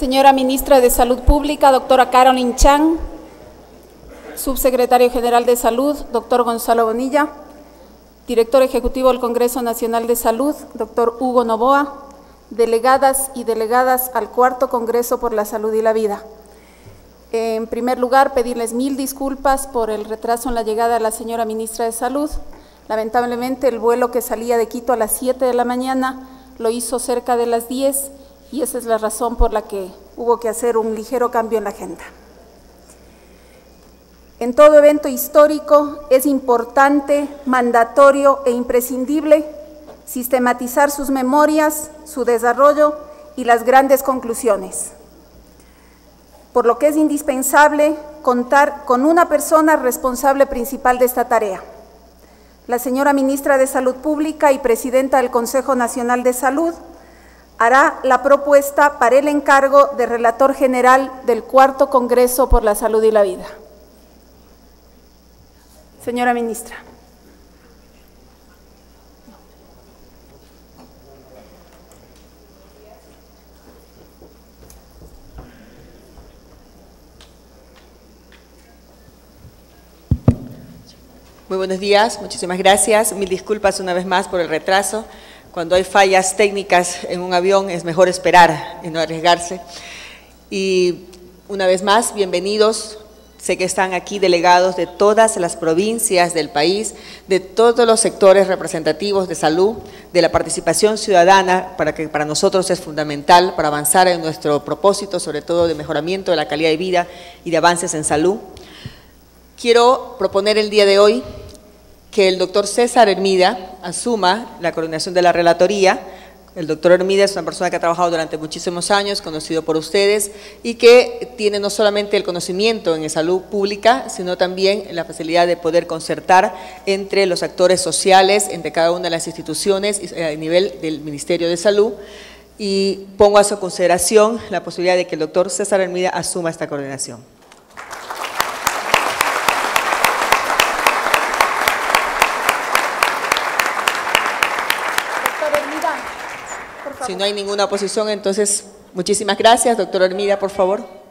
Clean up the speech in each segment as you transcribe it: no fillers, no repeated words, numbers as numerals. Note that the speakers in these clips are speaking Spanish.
Señora Ministra de Salud Pública, doctora Caroline Chang. Subsecretario General de Salud, doctor Gonzalo Bonilla. Director Ejecutivo del Congreso Nacional de Salud, doctor Hugo Novoa. Delegadas y delegadas al cuarto Congreso por la Salud y la Vida. En primer lugar, pedirles mil disculpas por el retraso en la llegada de la señora Ministra de Salud. Lamentablemente, el vuelo que salía de Quito a las 7 de la mañana lo hizo cerca de las 10 y esa es la razón por la que hubo que hacer un ligero cambio en la agenda. En todo evento histórico es importante, mandatorio e imprescindible sistematizar sus memorias, su desarrollo y las grandes conclusiones. Por lo que es indispensable contar con una persona responsable principal de esta tarea. La señora Ministra de Salud Pública y Presidenta del Consejo Nacional de Salud hará la propuesta para el encargo de Relator General del Cuarto Congreso por la Salud y la Vida. Señora Ministra. Muy buenos días, muchísimas gracias. Mil disculpas una vez más por el retraso. Cuando hay fallas técnicas en un avión es mejor esperar y no arriesgarse. Y una vez más, bienvenidos. Sé que están aquí delegados de todas las provincias del país, de todos los sectores representativos de salud, de la participación ciudadana, que para nosotros es fundamental para avanzar en nuestro propósito, sobre todo de mejoramiento de la calidad de vida y de avances en salud. Quiero proponer el día de hoy que el doctor César Hermida asuma la coordinación de la relatoría. El doctor Hermida es una persona que ha trabajado durante muchísimos años, conocido por ustedes, y que tiene no solamente el conocimiento en salud pública, sino también la facilidad de poder concertar entre los actores sociales, entre cada una de las instituciones a nivel del Ministerio de Salud. Y pongo a su consideración la posibilidad de que el doctor César Hermida asuma esta coordinación. Si no hay ninguna oposición, entonces, muchísimas gracias. Doctor Hermida, por favor.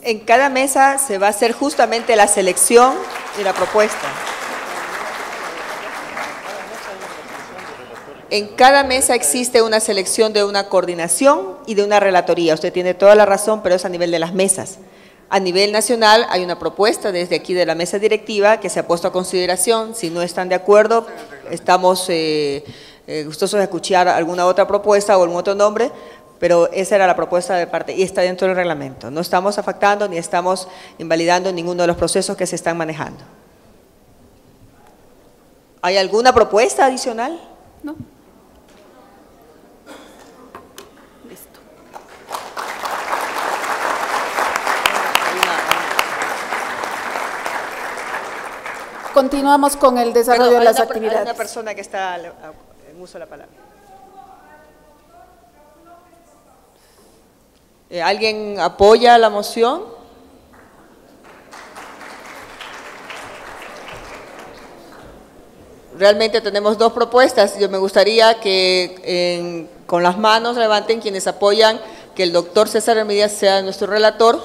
En cada mesa se va a hacer justamente la selección de la propuesta. En cada mesa existe una selección de una coordinación y de una relatoría. Usted tiene toda la razón, pero es a nivel de las mesas. A nivel nacional hay una propuesta desde aquí de la mesa directiva que se ha puesto a consideración. Si no están de acuerdo, estamos gustosos de escuchar alguna otra propuesta o algún otro nombre, pero esa era la propuesta de parte y está dentro del reglamento. No estamos afectando ni estamos invalidando ninguno de los procesos que se están manejando. ¿Hay alguna propuesta adicional? No. Listo. Continuamos con el desarrollo de las actividades. Hay una persona que está en uso de la palabra. ¿Alguien apoya la moción? Realmente tenemos dos propuestas. Yo me gustaría que con las manos levanten quienes apoyan que el doctor César Hermida sea nuestro relator.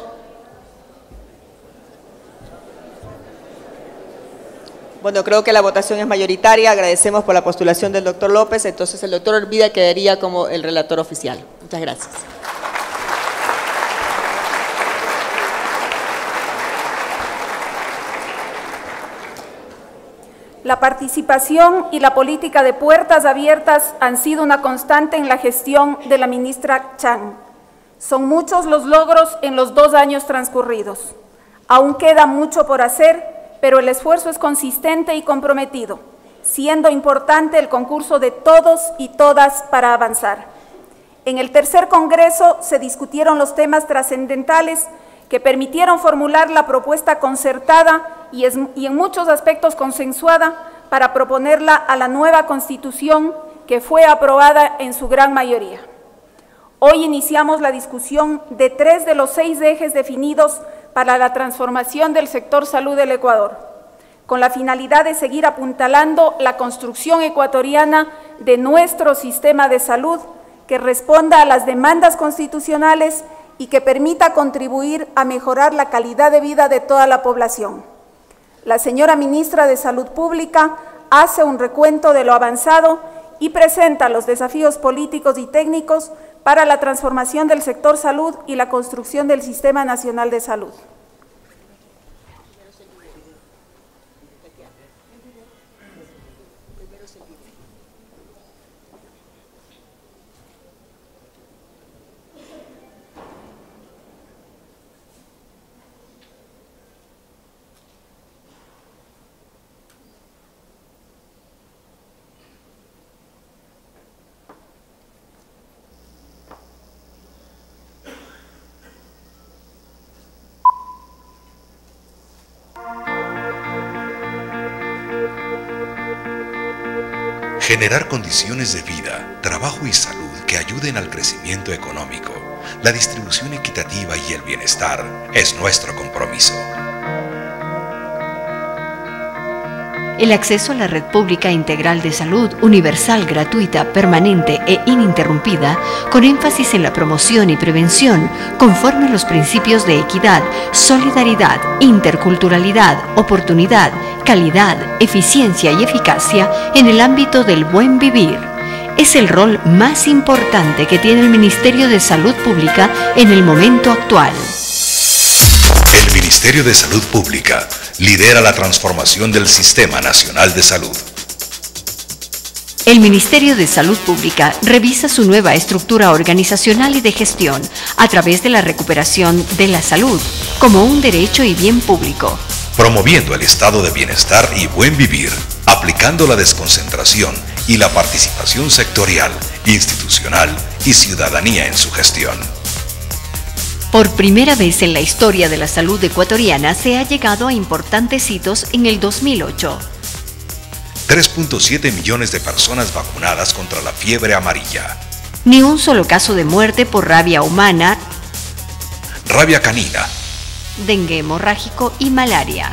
Bueno, creo que la votación es mayoritaria. Agradecemos por la postulación del doctor López. Entonces el doctor Hermida quedaría como el relator oficial. Muchas gracias. La participación y la política de puertas abiertas han sido una constante en la gestión de la ministra Chang. Son muchos los logros en los 2 años transcurridos. Aún queda mucho por hacer, pero el esfuerzo es consistente y comprometido, siendo importante el concurso de todos y todas para avanzar. En el tercer Congreso se discutieron los temas trascendentales que permitieron formular la propuesta concertada y en muchos aspectos consensuada para proponerla a la nueva Constitución que fue aprobada en su gran mayoría. Hoy iniciamos la discusión de 3 de los 6 ejes definidos para la transformación del sector salud del Ecuador, con la finalidad de seguir apuntalando la construcción ecuatoriana de nuestro sistema de salud que responda a las demandas constitucionales y que permita contribuir a mejorar la calidad de vida de toda la población. La señora Ministra de Salud Pública hace un recuento de lo avanzado y presenta los desafíos políticos y técnicos para la transformación del sector salud y la construcción del Sistema Nacional de Salud. Generar condiciones de vida, trabajo y salud que ayuden al crecimiento económico, la distribución equitativa y el bienestar es nuestro compromiso. El acceso a la red pública integral de salud, universal, gratuita, permanente e ininterrumpida, con énfasis en la promoción y prevención, conforme a los principios de equidad, solidaridad, interculturalidad, oportunidad, calidad, eficiencia y eficacia en el ámbito del buen vivir. Es el rol más importante que tiene el Ministerio de Salud Pública en el momento actual. El Ministerio de Salud Pública lidera la transformación del Sistema Nacional de Salud. El Ministerio de Salud Pública revisa su nueva estructura organizacional y de gestión a través de la recuperación de la salud como un derecho y bien público, promoviendo el estado de bienestar y buen vivir, aplicando la desconcentración y la participación sectorial, institucional y ciudadanía en su gestión. Por primera vez en la historia de la salud ecuatoriana se ha llegado a importantes hitos en el 2008. 3.7 millones de personas vacunadas contra la fiebre amarilla. Ni un solo caso de muerte por rabia humana, rabia canina, dengue hemorrágico y malaria.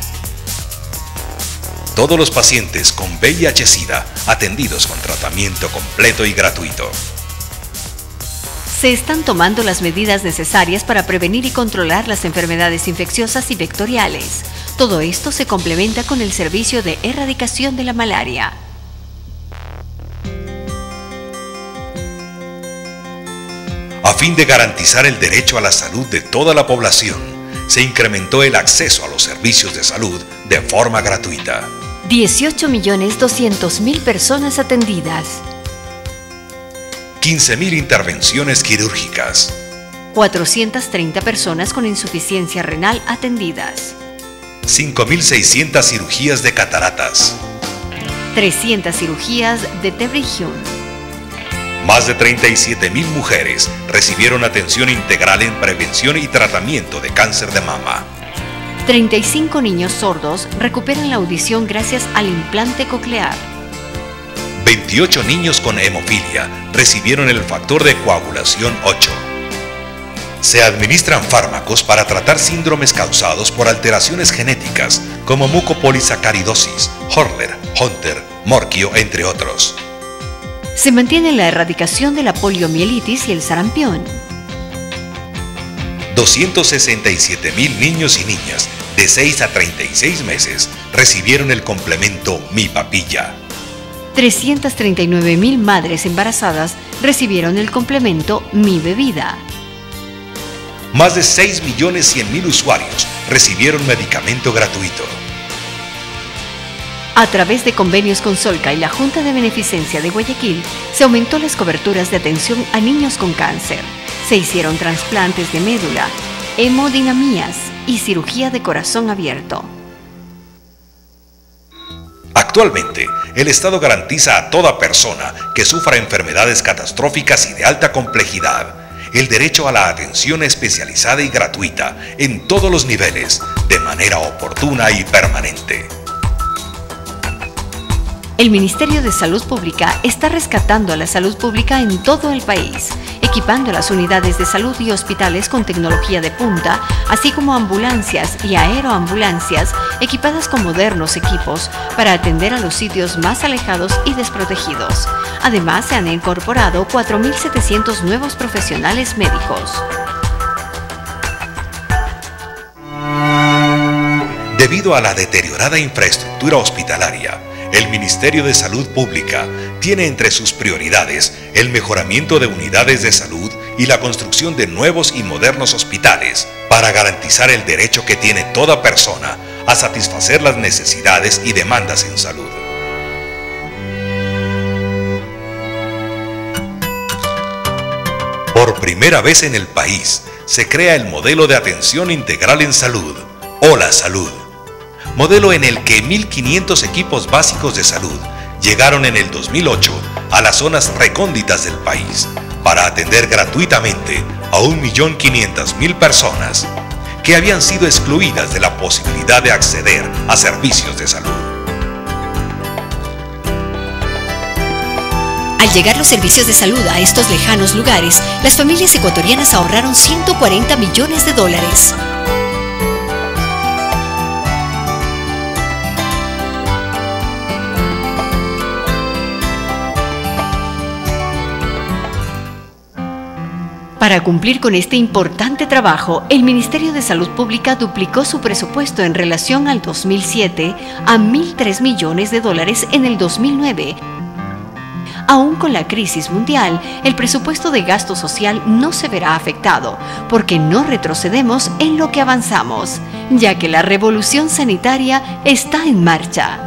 Todos los pacientes con VIH-Sida atendidos con tratamiento completo y gratuito. Se están tomando las medidas necesarias para prevenir y controlar las enfermedades infecciosas y vectoriales. Todo esto se complementa con el servicio de erradicación de la malaria. A fin de garantizar el derecho a la salud de toda la población, se incrementó el acceso a los servicios de salud de forma gratuita. 18.200.000 personas atendidas. 15.000 intervenciones quirúrgicas. 430 personas con insuficiencia renal atendidas. 5.600 cirugías de cataratas. 300 cirugías de Tebrigium. Más de 37.000 mujeres recibieron atención integral en prevención y tratamiento de cáncer de mama. 35 niños sordos recuperan la audición gracias al implante coclear. 28 niños con hemofilia recibieron el factor de coagulación 8. Se administran fármacos para tratar síndromes causados por alteraciones genéticas como mucopolisacaridosis, Hurler, Hunter, Morquio, entre otros. Se mantiene la erradicación de la poliomielitis y el sarampión. 267.000 niños y niñas de 6 a 36 meses recibieron el complemento Mi Papilla. 339.000 madres embarazadas recibieron el complemento Mi Bebida. Más de 6.100.000 usuarios recibieron medicamento gratuito. A través de convenios con Solca y la Junta de Beneficencia de Guayaquil, se aumentó las coberturas de atención a niños con cáncer. Se hicieron trasplantes de médula, hemodinamías y cirugía de corazón abierto. Actualmente, el Estado garantiza a toda persona que sufra enfermedades catastróficas y de alta complejidad el derecho a la atención especializada y gratuita en todos los niveles, de manera oportuna y permanente. El Ministerio de Salud Pública está rescatando a la salud pública en todo el país, equipando las unidades de salud y hospitales con tecnología de punta, así como ambulancias y aeroambulancias equipadas con modernos equipos para atender a los sitios más alejados y desprotegidos. Además, se han incorporado 4.700 nuevos profesionales médicos. Debido a la deteriorada infraestructura hospitalaria, el Ministerio de Salud Pública tiene entre sus prioridades el mejoramiento de unidades de salud y la construcción de nuevos y modernos hospitales para garantizar el derecho que tiene toda persona a satisfacer las necesidades y demandas en salud. Por primera vez en el país se crea el modelo de atención integral en salud, Hola Salud, modelo en el que 1.500 equipos básicos de salud llegaron en el 2008 a las zonas recónditas del país para atender gratuitamente a 1.500.000 personas que habían sido excluidas de la posibilidad de acceder a servicios de salud. Al llegar los servicios de salud a estos lejanos lugares, las familias ecuatorianas ahorraron 140 millones de dólares. Para cumplir con este importante trabajo, el Ministerio de Salud Pública duplicó su presupuesto en relación al 2007 a 1.003 millones de dólares en el 2009. Aún con la crisis mundial, el presupuesto de gasto social no se verá afectado, porque no retrocedemos en lo que avanzamos, ya que la revolución sanitaria está en marcha.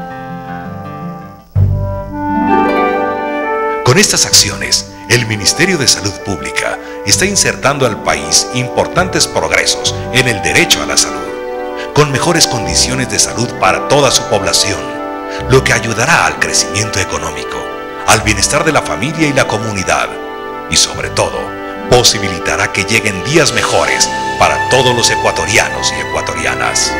Con estas acciones, el Ministerio de Salud Pública está insertando al país importantes progresos en el derecho a la salud, con mejores condiciones de salud para toda su población, lo que ayudará al crecimiento económico, al bienestar de la familia y la comunidad, y sobre todo, posibilitará que lleguen días mejores para todos los ecuatorianos y ecuatorianas.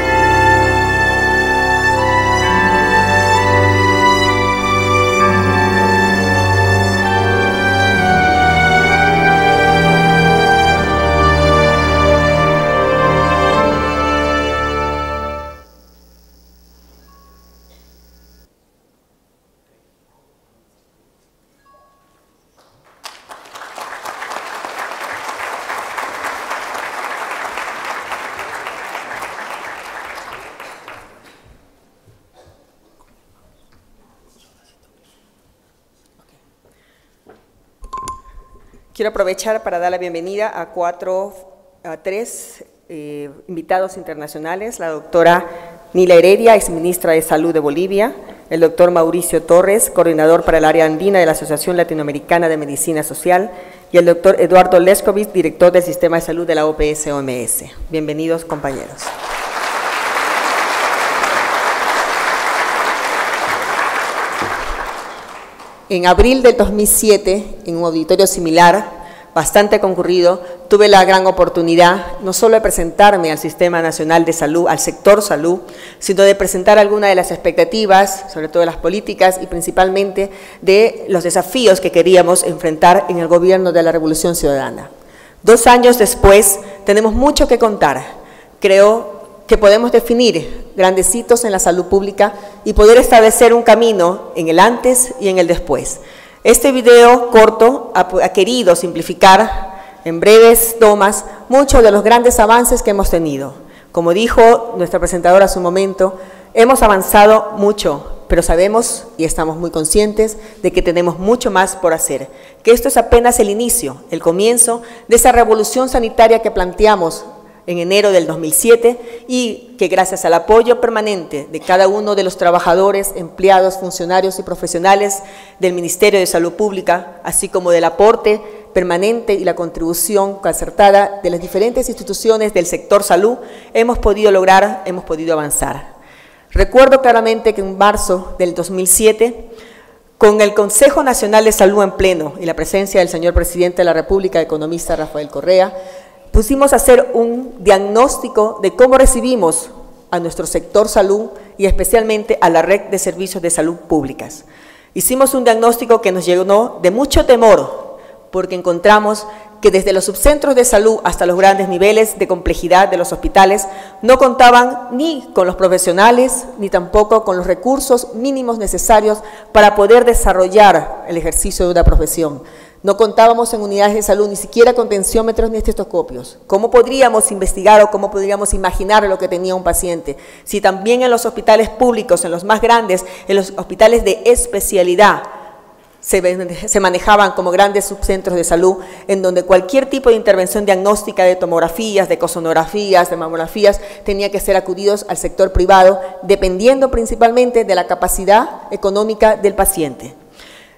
Quiero aprovechar para dar la bienvenida a tres invitados internacionales, la doctora Nila Heredia, exministra de Salud de Bolivia, el doctor Mauricio Torres, coordinador para el área andina de la Asociación Latinoamericana de Medicina Social, y el doctor Eduardo Leskovich, director del Sistema de Salud de la OPS-OMS. Bienvenidos, compañeros. En abril del 2007, en un auditorio similar, bastante concurrido, tuve la gran oportunidad no solo de presentarme al Sistema Nacional de Salud, al sector salud, sino de presentar algunas de las expectativas, sobre todo de las políticas y principalmente de los desafíos que queríamos enfrentar en el gobierno de la Revolución Ciudadana. 2 años después, tenemos mucho que contar. Creo que podemos definir grandes hitos en la salud pública y poder establecer un camino en el antes y en el después. Este video corto ha querido simplificar en breves tomas muchos de los grandes avances que hemos tenido. Como dijo nuestra presentadora hace un momento, hemos avanzado mucho, pero sabemos y estamos muy conscientes de que tenemos mucho más por hacer, que esto es apenas el inicio, el comienzo de esa revolución sanitaria que planteamos en enero del 2007 y que gracias al apoyo permanente de cada uno de los trabajadores, empleados, funcionarios y profesionales del Ministerio de Salud Pública, así como del aporte permanente y la contribución concertada de las diferentes instituciones del sector salud, hemos podido lograr, hemos podido avanzar. Recuerdo claramente que en marzo del 2007, con el Consejo Nacional de Salud en pleno y la presencia del señor Presidente de la República, economista Rafael Correa, pusimos a hacer un diagnóstico de cómo recibimos a nuestro sector salud y especialmente a la red de servicios de salud públicas. Hicimos un diagnóstico que nos llenó de mucho temor, porque encontramos que desde los subcentros de salud hasta los grandes niveles de complejidad de los hospitales no contaban ni con los profesionales ni tampoco con los recursos mínimos necesarios para poder desarrollar el ejercicio de una profesión. No contábamos en unidades de salud ni siquiera con tensiómetros ni estetoscopios. ¿Cómo podríamos investigar o cómo podríamos imaginar lo que tenía un paciente? Si también en los hospitales públicos, en los más grandes, en los hospitales de especialidad, se manejaban como grandes subcentros de salud, en donde cualquier tipo de intervención diagnóstica de tomografías, de cosonografías, de mamografías, tenía que ser acudidos al sector privado, dependiendo principalmente de la capacidad económica del paciente.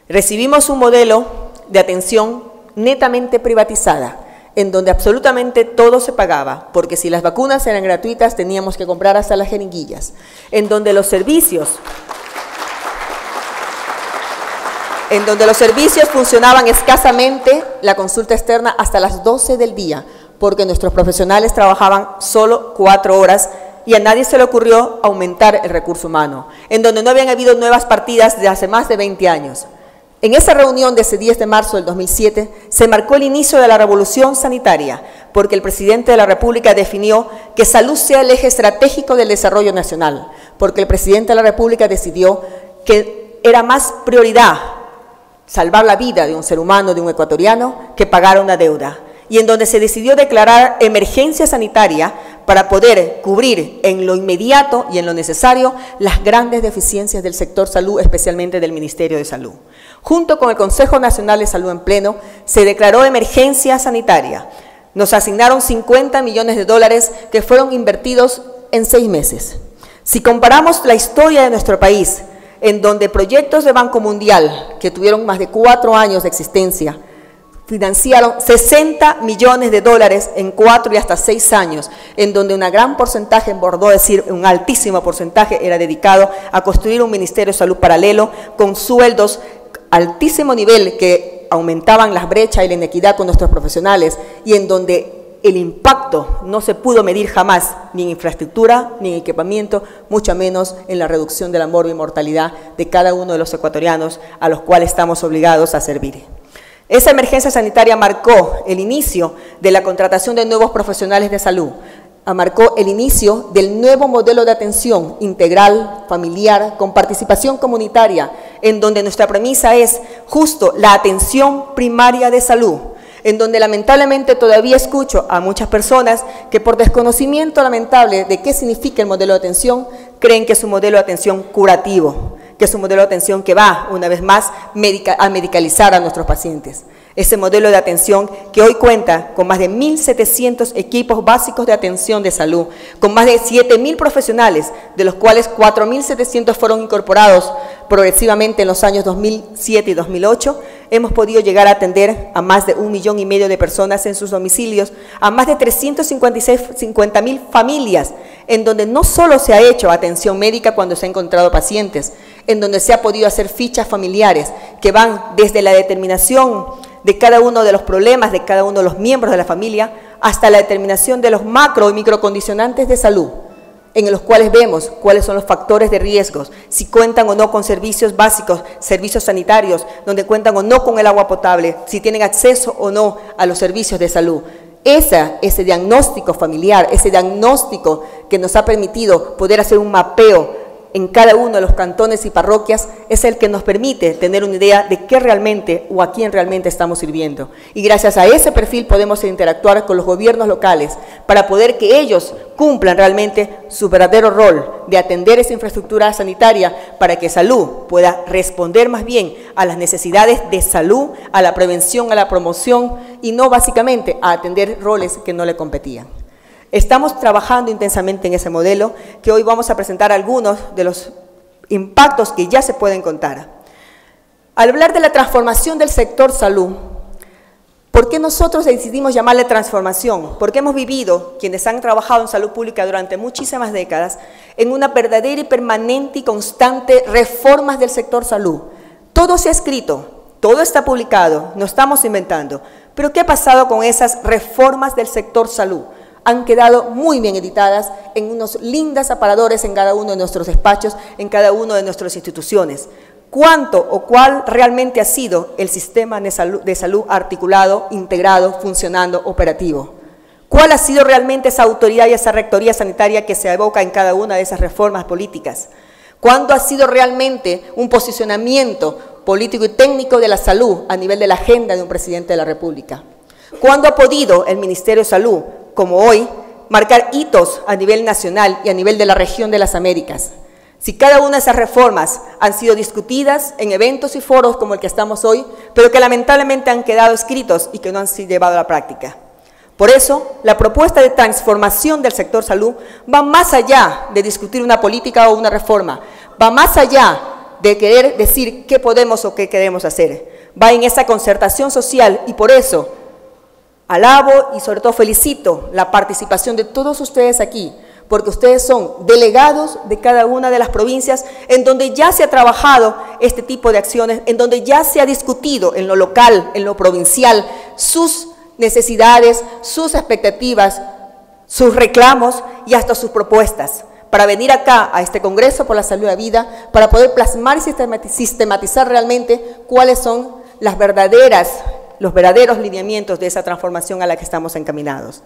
Recibimos un modelo de atención netamente privatizada, en donde absolutamente todo se pagaba, porque si las vacunas eran gratuitas teníamos que comprar hasta las jeringuillas, en donde los servicios funcionaban escasamente, la consulta externa hasta las 12 del día, porque nuestros profesionales trabajaban solo 4 horas y a nadie se le ocurrió aumentar el recurso humano, en donde no habían habido nuevas partidas de hace más de 20 años. En esa reunión de ese 10 de marzo del 2007 se marcó el inicio de la revolución sanitaria, porque el presidente de la República definió que salud sea el eje estratégico del desarrollo nacional, porque el presidente de la República decidió que era más prioridad salvar la vida de un ser humano, de un ecuatoriano, que pagar una deuda, y en donde se decidió declarar emergencia sanitaria para poder cubrir en lo inmediato y en lo necesario las grandes deficiencias del sector salud, especialmente del Ministerio de Salud. Junto con el Consejo Nacional de Salud en Pleno, se declaró emergencia sanitaria. Nos asignaron 50 millones de dólares que fueron invertidos en 6 meses. Si comparamos la historia de nuestro país, en donde proyectos de Banco Mundial, que tuvieron más de 4 años de existencia, financiaron 60 millones de dólares en 4 y hasta 6 años, en donde un gran porcentaje, por no decir un altísimo porcentaje, era dedicado a construir un Ministerio de Salud paralelo, con sueldos altísimo nivel que aumentaban las brechas y la inequidad con nuestros profesionales, y en donde el impacto no se pudo medir jamás, ni en infraestructura, ni en equipamiento, mucho menos en la reducción de la morbi y mortalidad de cada uno de los ecuatorianos a los cuales estamos obligados a servir. Esa emergencia sanitaria marcó el inicio de la contratación de nuevos profesionales de salud, marcó el inicio del nuevo modelo de atención integral, familiar, con participación comunitaria, en donde nuestra premisa es justo la atención primaria de salud, en donde lamentablemente todavía escucho a muchas personas que por desconocimiento lamentable de qué significa el modelo de atención, creen que es un modelo de atención curativo, que es un modelo de atención que va, una vez más, a medicalizar a nuestros pacientes. Ese modelo de atención que hoy cuenta con más de 1.700 equipos básicos de atención de salud, con más de 7.000 profesionales, de los cuales 4.700 fueron incorporados progresivamente en los años 2007 y 2008, hemos podido llegar a atender a más de 1,5 millones de personas en sus domicilios, a más de 350.000 familias, en donde no solo se ha hecho atención médica cuando se han encontrado pacientes, en donde se ha podido hacer fichas familiares que van desde la determinación de cada uno de los problemas de cada uno de los miembros de la familia hasta la determinación de los macro y microcondicionantes de salud, en los cuales vemos cuáles son los factores de riesgos, si cuentan o no con servicios básicos, servicios sanitarios, donde cuentan o no con el agua potable, si tienen acceso o no a los servicios de salud. Ese diagnóstico familiar, ese diagnóstico que nos ha permitido poder hacer un mapeo en cada uno de los cantones y parroquias, es el que nos permite tener una idea de qué realmente o a quién realmente estamos sirviendo. Y gracias a ese perfil podemos interactuar con los gobiernos locales para poder que ellos cumplan realmente su verdadero rol de atender esa infraestructura sanitaria para que salud pueda responder más bien a las necesidades de salud, a la prevención, a la promoción y no básicamente a atender roles que no le competían. Estamos trabajando intensamente en ese modelo, que hoy vamos a presentar algunos de los impactos que ya se pueden contar. Al hablar de la transformación del sector salud, ¿por qué nosotros decidimos llamarle transformación? Porque hemos vivido, quienes han trabajado en salud pública durante muchísimas décadas, en una verdadera y permanente y constante reformas del sector salud. Todo se ha escrito, todo está publicado, no estamos inventando. Pero ¿qué ha pasado con esas reformas del sector salud? han quedado muy bien editadas en unos lindos aparadores en cada uno de nuestros despachos, en cada una de nuestras instituciones. ¿Cuánto o cuál realmente ha sido el sistema de salud articulado, integrado, funcionando, operativo? ¿Cuál ha sido realmente esa autoridad y esa rectoría sanitaria que se evoca en cada una de esas reformas políticas? ¿Cuándo ha sido realmente un posicionamiento político y técnico de la salud a nivel de la agenda de un presidente de la República? ¿Cuándo ha podido el Ministerio de Salud, como hoy, marcar hitos a nivel nacional y a nivel de la región de las Américas? Si cada una de esas reformas han sido discutidas en eventos y foros como el que estamos hoy, pero que lamentablemente han quedado escritos y que no han sido llevados a la práctica. Por eso, la propuesta de transformación del sector salud va más allá de discutir una política o una reforma, va más allá de querer decir qué podemos o qué queremos hacer. Va en esa concertación social y por eso alabo y sobre todo felicito la participación de todos ustedes aquí, porque ustedes son delegados de cada una de las provincias en donde ya se ha trabajado este tipo de acciones, en donde ya se ha discutido en lo local, en lo provincial, sus necesidades, sus expectativas, sus reclamos y hasta sus propuestas, para venir acá a este Congreso por la Salud y la Vida, para poder plasmar y sistematizar realmente cuáles son los verdaderos lineamientos de esa transformación a la que estamos encaminados.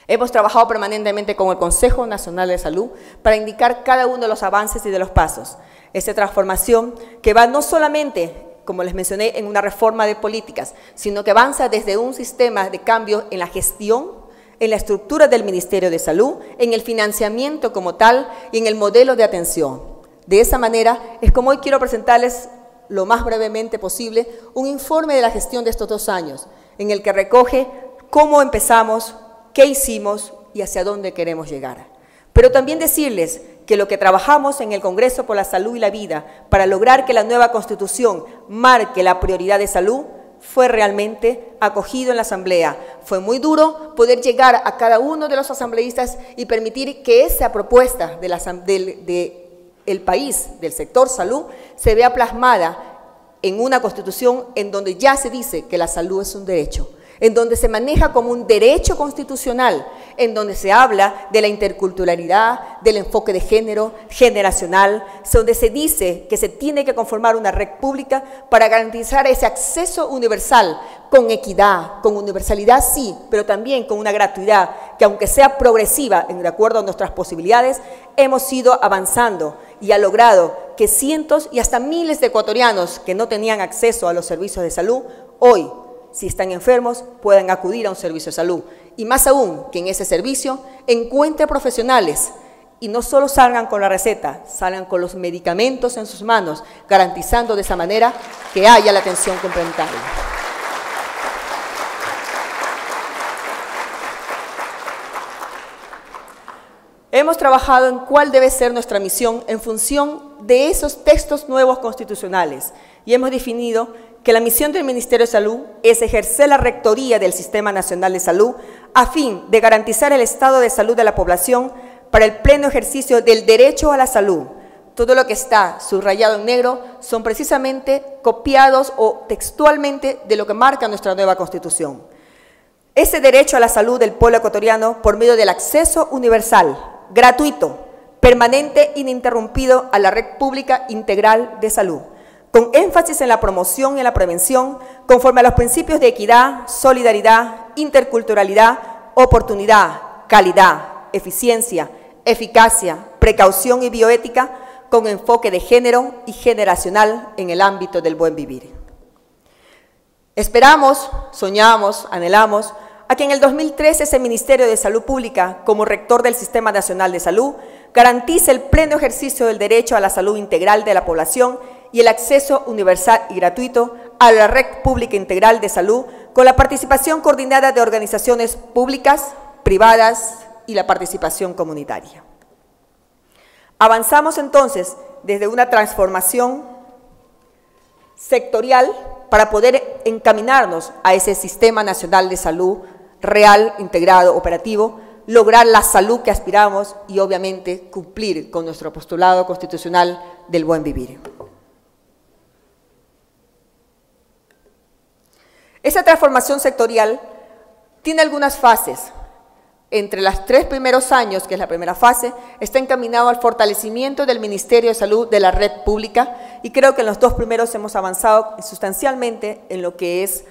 Hemos trabajado permanentemente con el Consejo Nacional de Salud para indicar cada uno de los avances y de los pasos. Esta transformación que va no solamente, como les mencioné, en una reforma de políticas, sino que avanza desde un sistema de cambio en la gestión, en la estructura del Ministerio de Salud, en el financiamiento como tal y en el modelo de atención. De esa manera es como hoy quiero presentarles lo más brevemente posible un informe de la gestión de estos 2 años, en el que recoge cómo empezamos, qué hicimos y hacia dónde queremos llegar. Pero también decirles que lo que trabajamos en el Congreso por la Salud y la Vida para lograr que la nueva Constitución marque la prioridad de salud fue realmente acogido en la Asamblea. Fue muy duro poder llegar a cada uno de los asambleístas y permitir que esa propuesta del país, del sector salud, se vea plasmada en una Constitución en donde ya se dice que la salud es un derecho, en donde se maneja como un derecho constitucional, en donde se habla de la interculturalidad, del enfoque de género, generacional, donde se dice que se tiene que conformar una red pública para garantizar ese acceso universal, con equidad, con universalidad sí, pero también con una gratuidad, que aunque sea progresiva, de acuerdo a nuestras posibilidades, hemos ido avanzando y ha logrado que cientos y hasta miles de ecuatorianos que no tenían acceso a los servicios de salud, hoy, si están enfermos, puedan acudir a un servicio de salud. Y más aún, que en ese servicio encuentre profesionales y no solo salgan con la receta, salgan con los medicamentos en sus manos, garantizando de esa manera que haya la atención complementaria. Hemos trabajado en cuál debe ser nuestra misión en función de esos textos nuevos constitucionales y hemos definido que la misión del Ministerio de Salud es ejercer la rectoría del Sistema Nacional de Salud a fin de garantizar el estado de salud de la población para el pleno ejercicio del derecho a la salud. Todo lo que está subrayado en negro son precisamente copiados o textualmente de lo que marca nuestra nueva Constitución. Ese derecho a la salud del pueblo ecuatoriano por medio del acceso universal, gratuito, permanente e ininterrumpido a la red pública integral de salud, con énfasis en la promoción y en la prevención, conforme a los principios de equidad, solidaridad, interculturalidad, oportunidad, calidad, eficiencia, eficacia, precaución y bioética, con enfoque de género y generacional en el ámbito del buen vivir. Esperamos, soñamos, anhelamos a que en el 2013 ese Ministerio de Salud Pública, como rector del Sistema Nacional de Salud, garantice el pleno ejercicio del derecho a la salud integral de la población y el acceso universal y gratuito a la red pública integral de salud con la participación coordinada de organizaciones públicas, privadas y la participación comunitaria. Avanzamos entonces desde una transformación sectorial para poder encaminarnos a ese Sistema Nacional de Salud real, integrado, operativo, lograr la salud que aspiramos y obviamente cumplir con nuestro postulado constitucional del buen vivir. Esa transformación sectorial tiene algunas fases. entre los 3 primeros años, que es la primera fase, está encaminado al fortalecimiento del Ministerio de Salud de la red pública, y creo que en los 2 primeros hemos avanzado sustancialmente en lo que es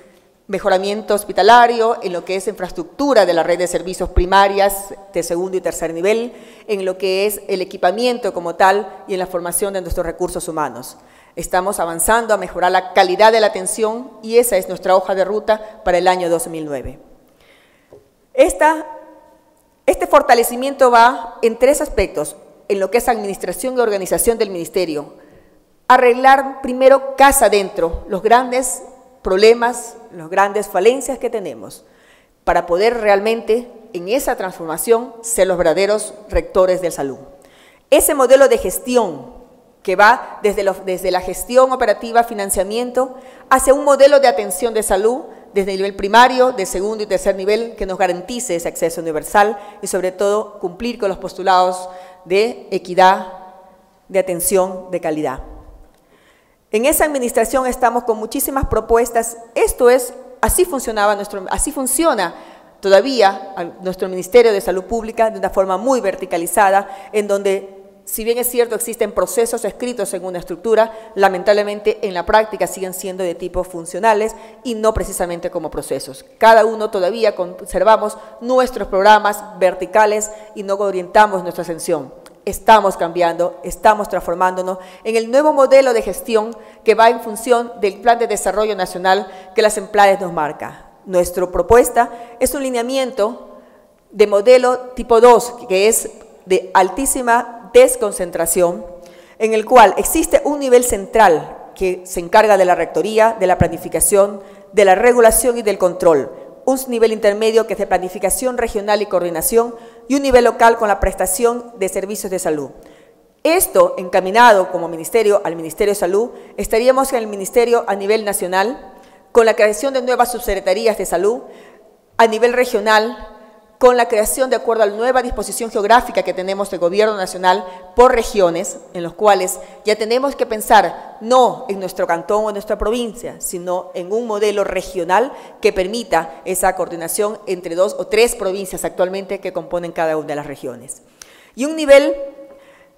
mejoramiento hospitalario, en lo que es infraestructura de la red de servicios primarias de segundo y tercer nivel, en lo que es el equipamiento como tal y en la formación de nuestros recursos humanos. Estamos avanzando a mejorar la calidad de la atención y esa es nuestra hoja de ruta para el año 2009. Este fortalecimiento va en 3 aspectos, en lo que es administración y organización del ministerio. Arreglar primero casa adentro los grandes problemas, las grandes falencias que tenemos, para poder realmente en esa transformación ser los verdaderos rectores de salud. Ese modelo de gestión que va desde la gestión operativa, financiamiento, hacia un modelo de atención de salud desde el nivel primario, de segundo y tercer nivel, que nos garantice ese acceso universal y sobre todo cumplir con los postulados de equidad, de atención, de calidad. En esa administración estamos con muchísimas propuestas. Así funciona todavía nuestro Ministerio de Salud Pública de una forma muy verticalizada, en donde, si bien es cierto, existen procesos escritos en una estructura, lamentablemente en la práctica siguen siendo de tipo funcionales y no precisamente como procesos. Cada uno todavía conservamos nuestros programas verticales y no orientamos nuestra atención. Estamos cambiando, estamos transformándonos en el nuevo modelo de gestión que va en función del Plan de Desarrollo Nacional que las EMPLADES nos marca. Nuestra propuesta es un lineamiento de modelo tipo 2, que es de altísima desconcentración, en el cual existe un nivel central que se encarga de la rectoría, de la planificación, de la regulación y del control, un nivel intermedio que es de planificación regional y coordinación, y un nivel local con la prestación de servicios de salud. Esto encaminado como ministerio al Ministerio de Salud, estaríamos en el ministerio a nivel nacional, con la creación de nuevas subsecretarías de salud, a nivel regional, con la creación de acuerdo a la nueva disposición geográfica que tenemos del Gobierno Nacional por regiones, en los cuales ya tenemos que pensar no en nuestro cantón o en nuestra provincia, sino en un modelo regional que permita esa coordinación entre 2 o 3 provincias actualmente que componen cada una de las regiones. Y un nivel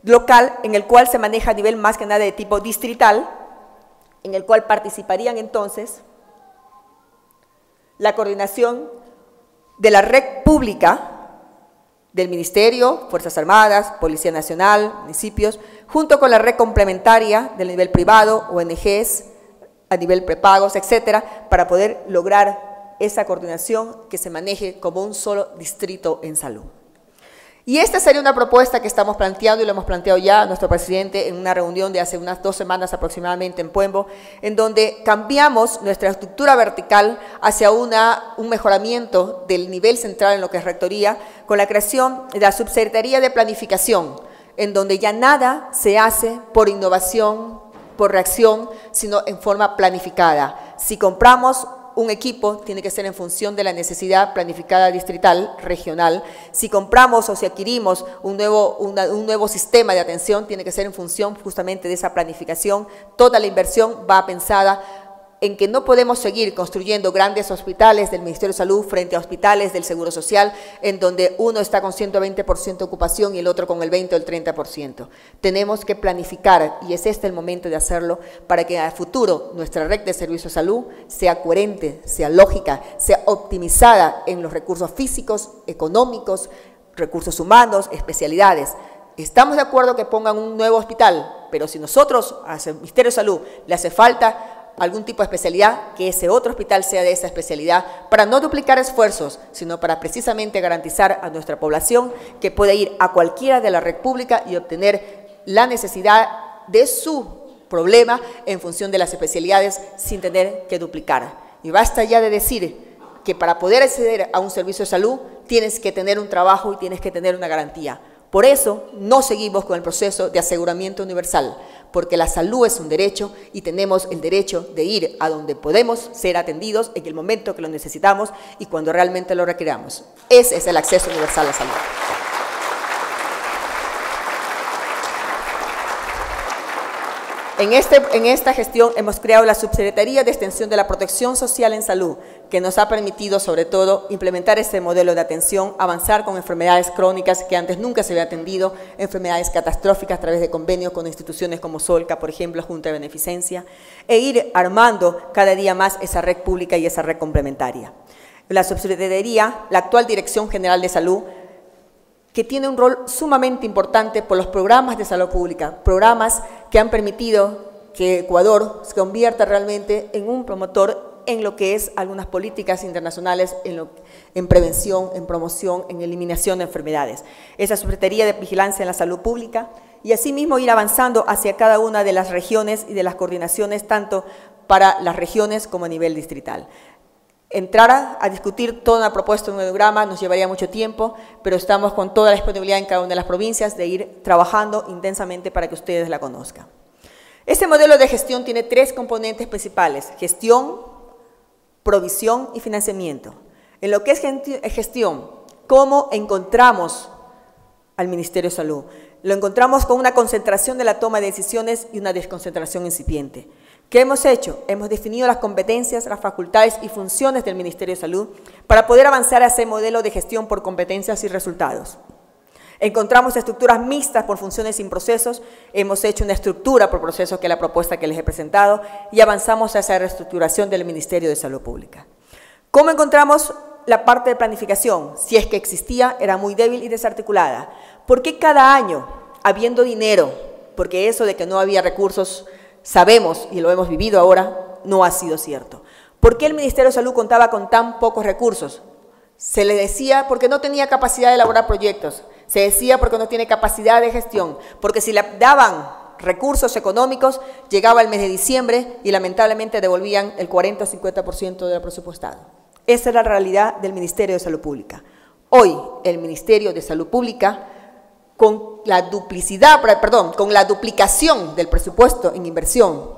local en el cual se maneja a nivel más que nada de tipo distrital, en el cual participarían entonces la coordinación de la red pública del Ministerio, Fuerzas Armadas, Policía Nacional, municipios, junto con la red complementaria del nivel privado, ONGs, a nivel prepagos, etcétera, para poder lograr esa coordinación que se maneje como un solo distrito en salud. Y esta sería una propuesta que estamos planteando y lo hemos planteado ya a nuestro presidente en una reunión de hace unas 2 semanas aproximadamente en Puembo, en donde cambiamos nuestra estructura vertical hacia un mejoramiento del nivel central en lo que es rectoría, con la creación de la subsecretaría de planificación, en donde ya nada se hace por innovación, por reacción, sino en forma planificada. Si compramos un equipo, tiene que ser en función de la necesidad planificada distrital, regional. Si compramos o si adquirimos un nuevo sistema de atención, tiene que ser en función justamente de esa planificación. Toda la inversión va pensada en que no podemos seguir construyendo grandes hospitales del Ministerio de Salud frente a hospitales del Seguro Social, en donde uno está con 120% ocupación y el otro con el 20 o el 30%. Tenemos que planificar, y es este el momento de hacerlo, para que a futuro nuestra red de servicios de salud sea coherente, sea lógica, sea optimizada en los recursos físicos, económicos, recursos humanos, especialidades. Estamos de acuerdo que pongan un nuevo hospital, pero si nosotros, al Ministerio de Salud, le hace falta algún tipo de especialidad, que ese otro hospital sea de esa especialidad, para no duplicar esfuerzos, sino para precisamente garantizar a nuestra población que puede ir a cualquiera de la red pública y obtener la necesidad de su problema en función de las especialidades sin tener que duplicar. Y basta ya de decir que para poder acceder a un servicio de salud tienes que tener un trabajo y tienes que tener una garantía. Por eso no seguimos con el proceso de aseguramiento universal, porque la salud es un derecho y tenemos el derecho de ir a donde podemos ser atendidos en el momento que lo necesitamos y cuando realmente lo requeramos. Ese es el acceso universal a la salud. En esta gestión hemos creado la Subsecretaría de Extensión de la Protección Social en Salud, que nos ha permitido, sobre todo, implementar este modelo de atención, avanzar con enfermedades crónicas que antes nunca se había atendido, enfermedades catastróficas a través de convenios con instituciones como Solca, por ejemplo, Junta de Beneficencia, e ir armando cada día más esa red pública y esa red complementaria. La Subsecretaría, la actual Dirección General de Salud, que tiene un rol sumamente importante por los programas de salud pública, programas que han permitido que Ecuador se convierta realmente en un promotor en lo que es algunas políticas internacionales, en prevención, en promoción, en eliminación de enfermedades. Esa Subsecretaría de Vigilancia en la Salud Pública y asimismo ir avanzando hacia cada una de las regiones y de las coordinaciones, tanto para las regiones como a nivel distrital. Entrar a discutir toda una propuesta, un programa, nos llevaría mucho tiempo, pero estamos con toda la disponibilidad en cada una de las provincias de ir trabajando intensamente para que ustedes la conozcan. Este modelo de gestión tiene 3 componentes principales: gestión, provisión y financiamiento. En lo que es gestión, ¿cómo encontramos al Ministerio de Salud? Lo encontramos con una concentración de la toma de decisiones y una desconcentración incipiente. ¿Qué hemos hecho? Hemos definido las competencias, las facultades y funciones del Ministerio de Salud para poder avanzar a ese modelo de gestión por competencias y resultados. Encontramos estructuras mixtas por funciones sin procesos, hemos hecho una estructura por procesos, que es la propuesta que les he presentado, y avanzamos a esa reestructuración del Ministerio de Salud Pública. ¿Cómo encontramos la parte de planificación? Si es que existía, era muy débil y desarticulada. ¿Por qué cada año, habiendo dinero, porque eso de que no había recursos, sabemos, y lo hemos vivido ahora, no ha sido cierto? ¿Por qué el Ministerio de Salud contaba con tan pocos recursos? Se le decía porque no tenía capacidad de elaborar proyectos, se decía porque no tiene capacidad de gestión, porque si le daban recursos económicos, llegaba el mes de diciembre y lamentablemente devolvían el 40 o 50% de lo presupuestado. Esa es la realidad del Ministerio de Salud Pública. Hoy, el Ministerio de Salud Pública, con la duplicación del presupuesto en inversión,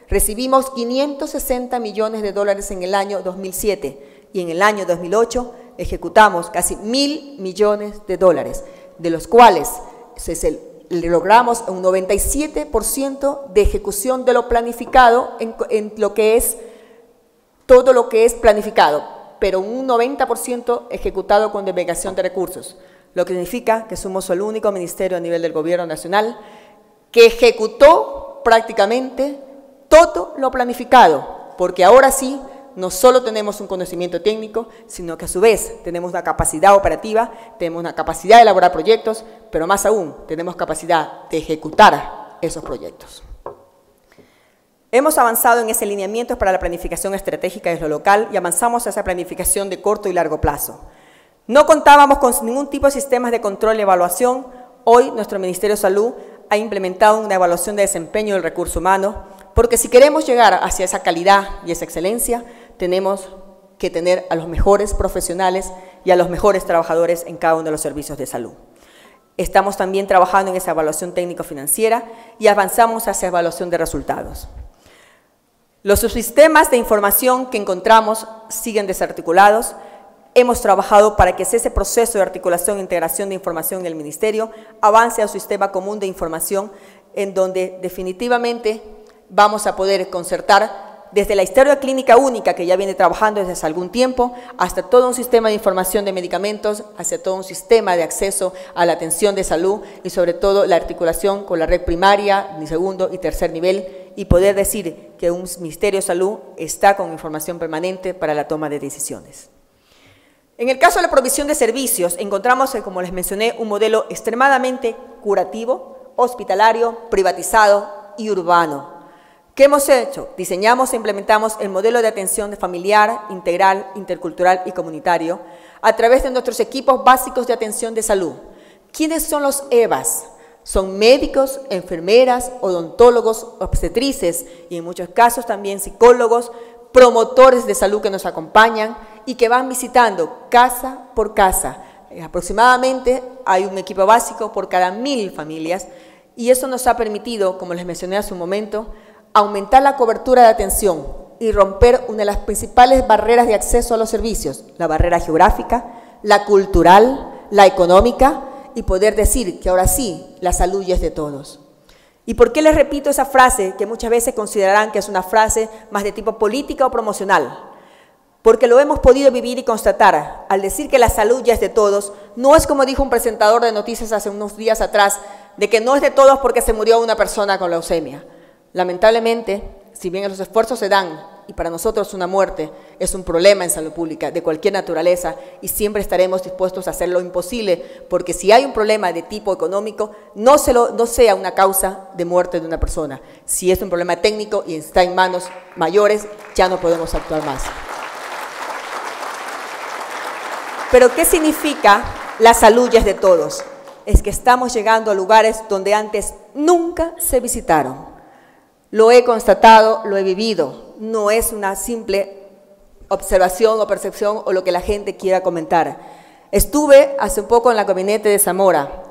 recibimos 560 millones de dólares en el año 2007 y en el año 2008 ejecutamos casi 1.000 millones de dólares, de los cuales logramos un 97% de ejecución de lo planificado en lo que es todo lo que es planificado, pero un 90% ejecutado con denegación de recursos, lo que significa que somos el único ministerio a nivel del gobierno nacional que ejecutó prácticamente todo lo planificado, porque ahora sí, no solo tenemos un conocimiento técnico, sino que a su vez tenemos una capacidad operativa, tenemos una capacidad de elaborar proyectos, pero más aún, tenemos capacidad de ejecutar esos proyectos. Hemos avanzado en ese lineamiento para la planificación estratégica de lo local y avanzamos a esa planificación de corto y largo plazo. No contábamos con ningún tipo de sistemas de control y evaluación. Hoy nuestro Ministerio de Salud ha implementado una evaluación de desempeño del recurso humano, porque si queremos llegar hacia esa calidad y esa excelencia, tenemos que tener a los mejores profesionales y a los mejores trabajadores en cada uno de los servicios de salud. Estamos también trabajando en esa evaluación técnico-financiera y avanzamos hacia evaluación de resultados. Los subsistemas de información que encontramos siguen desarticulados. Hemos trabajado para que ese proceso de articulación e integración de información en el Ministerio avance a un sistema común de información en donde definitivamente vamos a poder concertar desde la historia clínica única que ya viene trabajando desde hace algún tiempo, hasta todo un sistema de información de medicamentos, hacia todo un sistema de acceso a la atención de salud y sobre todo la articulación con la red primaria, ni segundo y tercer nivel, y poder decir que un Ministerio de Salud está con información permanente para la toma de decisiones. En el caso de la provisión de servicios, encontramos, como les mencioné, un modelo extremadamente curativo, hospitalario, privatizado y urbano. ¿Qué hemos hecho? Diseñamos e implementamos el modelo de atención familiar, integral, intercultural y comunitario a través de nuestros equipos básicos de atención de salud. ¿Quiénes son los EVAs? Son médicos, enfermeras, odontólogos, obstetrices y en muchos casos también psicólogos, promotores de salud que nos acompañan y que van visitando casa por casa. Aproximadamente hay un equipo básico por cada 1000 familias y eso nos ha permitido, como les mencioné hace un momento, aumentar la cobertura de atención y romper una de las principales barreras de acceso a los servicios, la barrera geográfica, la cultural, la económica, y poder decir que ahora sí, la salud ya es de todos. ¿Y por qué les repito esa frase que muchas veces considerarán que es una frase más de tipo política o promocional? Porque lo hemos podido vivir y constatar. Al decir que la salud ya es de todos, no es como dijo un presentador de noticias hace unos días atrás, de que no es de todos porque se murió una persona con leucemia. Lamentablemente, si bien los esfuerzos se dan, y para nosotros una muerte es un problema en salud pública de cualquier naturaleza, y siempre estaremos dispuestos a hacer lo imposible, porque si hay un problema de tipo económico, no sea una causa de muerte de una persona. Si es un problema técnico y está en manos mayores, ya no podemos actuar más. Pero ¿qué significa la salud ya es de todos? Es que estamos llegando a lugares donde antes nunca se visitaron. Lo he constatado, lo he vivido. No es una simple observación o percepción o lo que la gente quiera comentar. Estuve hace un poco en la gabinete de Zamora,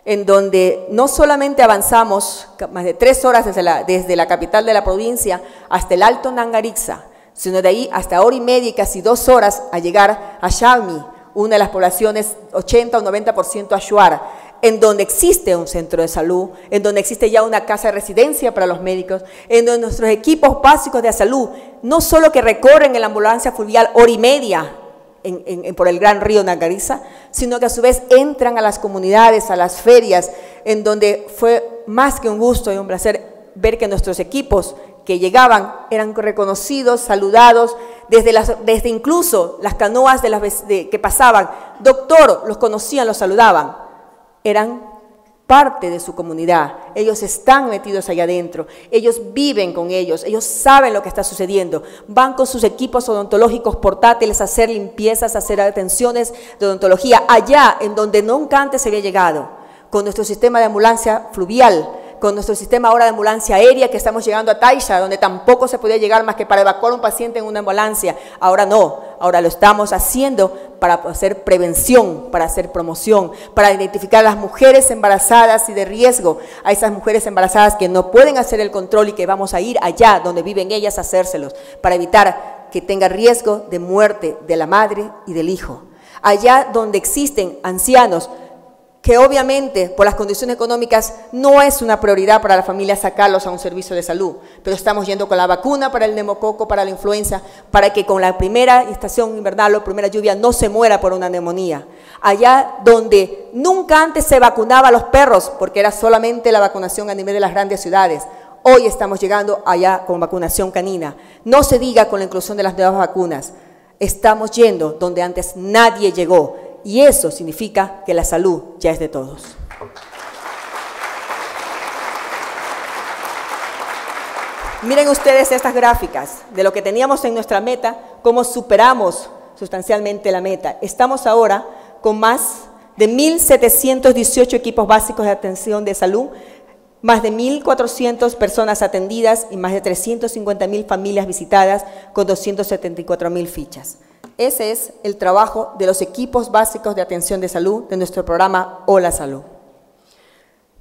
en donde no solamente avanzamos más de 3 horas desde la capital de la provincia hasta el Alto Nangarixa, sino de ahí hasta 1 hora y media y casi 2 horas a llegar a Xalmi, una de las poblaciones 80 o 90% Achuar, en donde existe un centro de salud, en donde existe ya una casa de residencia para los médicos, en donde nuestros equipos básicos de salud, no solo que recorren en la ambulancia fluvial 1 hora y media por el gran río Nangariza, sino que a su vez entran a las comunidades, a las ferias, en donde fue más que un gusto y un placer ver que nuestros equipos que llegaban eran reconocidos, saludados, desde incluso las canoas que pasaban, doctor, los conocían, los saludaban, eran parte de su comunidad, ellos están metidos allá adentro, ellos viven con ellos saben lo que está sucediendo, van con sus equipos odontológicos portátiles a hacer limpiezas, a hacer atenciones de odontología, allá en donde nunca antes se había llegado, con nuestro sistema de ambulancia fluvial, con nuestro sistema ahora de ambulancia aérea, que estamos llegando a Taisha, donde tampoco se podía llegar más que para evacuar a un paciente en una ambulancia. Ahora no, ahora lo estamos haciendo para hacer prevención, para hacer promoción, para identificar a las mujeres embarazadas y de riesgo, a esas mujeres embarazadas que no pueden hacer el control y que vamos a ir allá donde viven ellas a hacérselos, para evitar que tenga riesgo de muerte de la madre y del hijo. Allá donde existen ancianos, que obviamente por las condiciones económicas no es una prioridad para la familia sacarlos a un servicio de salud, pero estamos yendo con la vacuna para el neumococo, para la influenza, para que con la primera estación invernal o primera lluvia no se muera por una neumonía. Allá donde nunca antes se vacunaba a los perros, porque era solamente la vacunación a nivel de las grandes ciudades, hoy estamos llegando allá con vacunación canina. No se diga con la inclusión de las nuevas vacunas, estamos yendo donde antes nadie llegó. Y eso significa que la salud ya es de todos. Miren ustedes estas gráficas de lo que teníamos en nuestra meta, cómo superamos sustancialmente la meta. Estamos ahora con más de 1.718 equipos básicos de atención de salud, más de 1.400 personas atendidas y más de 350.000 familias visitadas con 274.000 fichas. Ese es el trabajo de los equipos básicos de atención de salud de nuestro programa Hola Salud.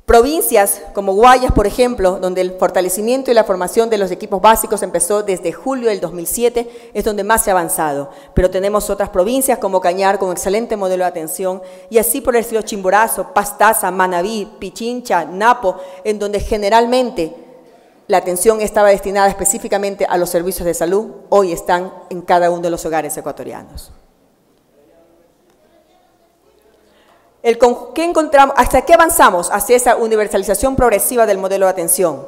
Provincias como Guayas, por ejemplo, donde el fortalecimiento y la formación de los equipos básicos empezó desde julio del 2007, es donde más se ha avanzado. Pero tenemos otras provincias como Cañar con excelente modelo de atención y así por el estilo Chimborazo, Pastaza, Manabí, Pichincha, Napo, en donde generalmente la atención estaba destinada específicamente a los servicios de salud, hoy están en cada uno de los hogares ecuatorianos. ¿Qué encontramos? ¿Hasta qué avanzamos hacia esa universalización progresiva del modelo de atención?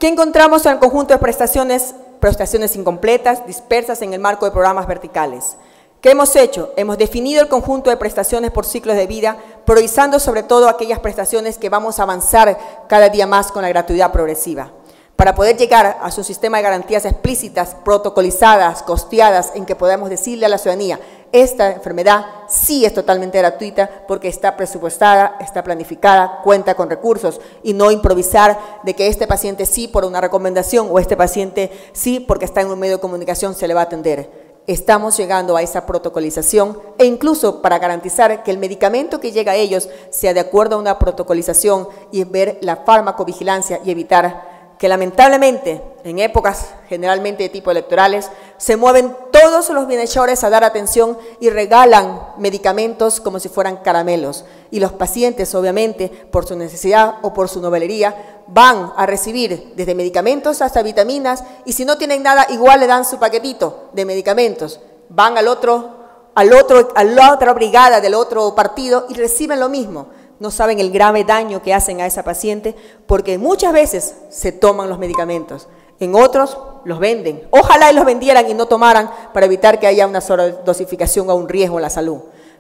¿Qué encontramos en el conjunto de prestaciones incompletas, dispersas en el marco de programas verticales? ¿Qué hemos hecho? Hemos definido el conjunto de prestaciones por ciclos de vida, priorizando sobre todo aquellas prestaciones que vamos a avanzar cada día más con la gratuidad progresiva, para poder llegar a su sistema de garantías explícitas, protocolizadas, costeadas, en que podamos decirle a la ciudadanía, esta enfermedad sí es totalmente gratuita porque está presupuestada, está planificada, cuenta con recursos, y no improvisar de que este paciente sí por una recomendación o este paciente sí porque está en un medio de comunicación se le va a atender. Estamos llegando a esa protocolización e incluso para garantizar que el medicamento que llega a ellos sea de acuerdo a una protocolización y ver la farmacovigilancia y evitar que lamentablemente en épocas generalmente de tipo electorales se mueven todos los bienhechores a dar atención y regalan medicamentos como si fueran caramelos y los pacientes obviamente por su necesidad o por su novelería van a recibir desde medicamentos hasta vitaminas, y si no tienen nada, igual le dan su paquetito de medicamentos. Van a la otra brigada del otro partido y reciben lo mismo. No saben el grave daño que hacen a esa paciente, porque muchas veces se toman los medicamentos, en otros los venden. Ojalá y los vendieran y no tomaran para evitar que haya una sobredosificación o un riesgo a la salud.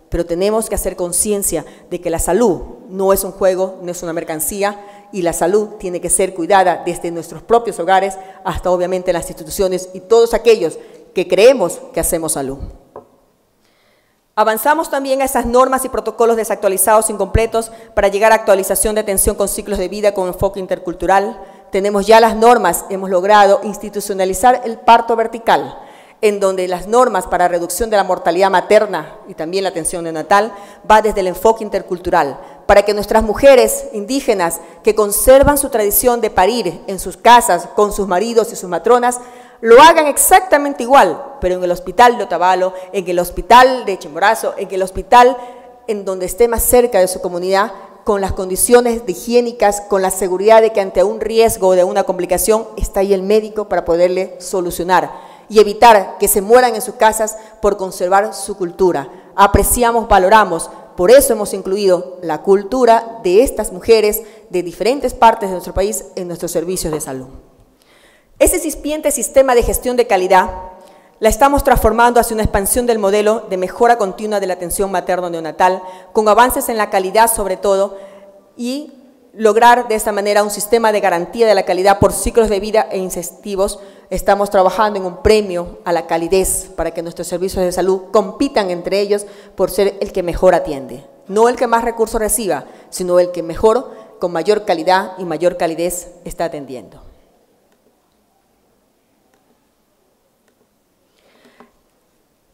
Pero tenemos que hacer conciencia de que la salud no es un juego, no es una mercancía, y la salud tiene que ser cuidada desde nuestros propios hogares hasta obviamente las instituciones y todos aquellos que creemos que hacemos salud. Avanzamos también a esas normas y protocolos desactualizados incompletos para llegar a actualización de atención con ciclos de vida con enfoque intercultural. Tenemos ya las normas, hemos logrado institucionalizar el parto vertical, en donde las normas para reducción de la mortalidad materna y también la atención neonatal va desde el enfoque intercultural, para que nuestras mujeres indígenas que conservan su tradición de parir en sus casas con sus maridos y sus matronas, lo hagan exactamente igual, pero en el hospital de Otavalo, en el hospital de Chimborazo, en el hospital en donde esté más cerca de su comunidad, con las condiciones higiénicas, con la seguridad de que ante un riesgo de una complicación está ahí el médico para poderle solucionar y evitar que se mueran en sus casas por conservar su cultura. Apreciamos, valoramos, por eso hemos incluido la cultura de estas mujeres de diferentes partes de nuestro país en nuestros servicios de salud. Ese incipiente sistema de gestión de calidad la estamos transformando hacia una expansión del modelo de mejora continua de la atención materno-neonatal, con avances en la calidad sobre todo, y lograr de esta manera un sistema de garantía de la calidad por ciclos de vida e incentivos. Estamos trabajando en un premio a la calidez para que nuestros servicios de salud compitan entre ellos por ser el que mejor atiende. No el que más recursos reciba, sino el que mejor, con mayor calidad y mayor calidez está atendiendo.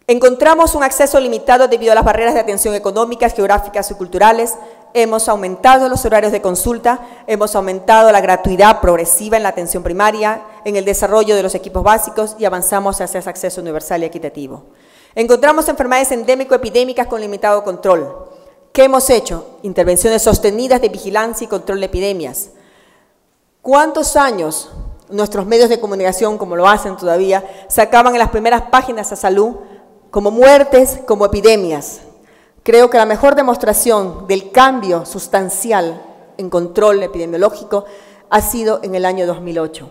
Encontramos un acceso limitado debido a las barreras de atención económicas, geográficas y culturales. Hemos aumentado los horarios de consulta, hemos aumentado la gratuidad progresiva en la atención primaria, en el desarrollo de los equipos básicos y avanzamos hacia ese acceso universal y equitativo. Encontramos enfermedades endémico-epidémicas con limitado control. ¿Qué hemos hecho? Intervenciones sostenidas de vigilancia y control de epidemias. ¿Cuántos años nuestros medios de comunicación, como lo hacen todavía, sacaban en las primeras páginas a salud como muertes, como epidemias? Creo que la mejor demostración del cambio sustancial en control epidemiológico ha sido en el año 2008,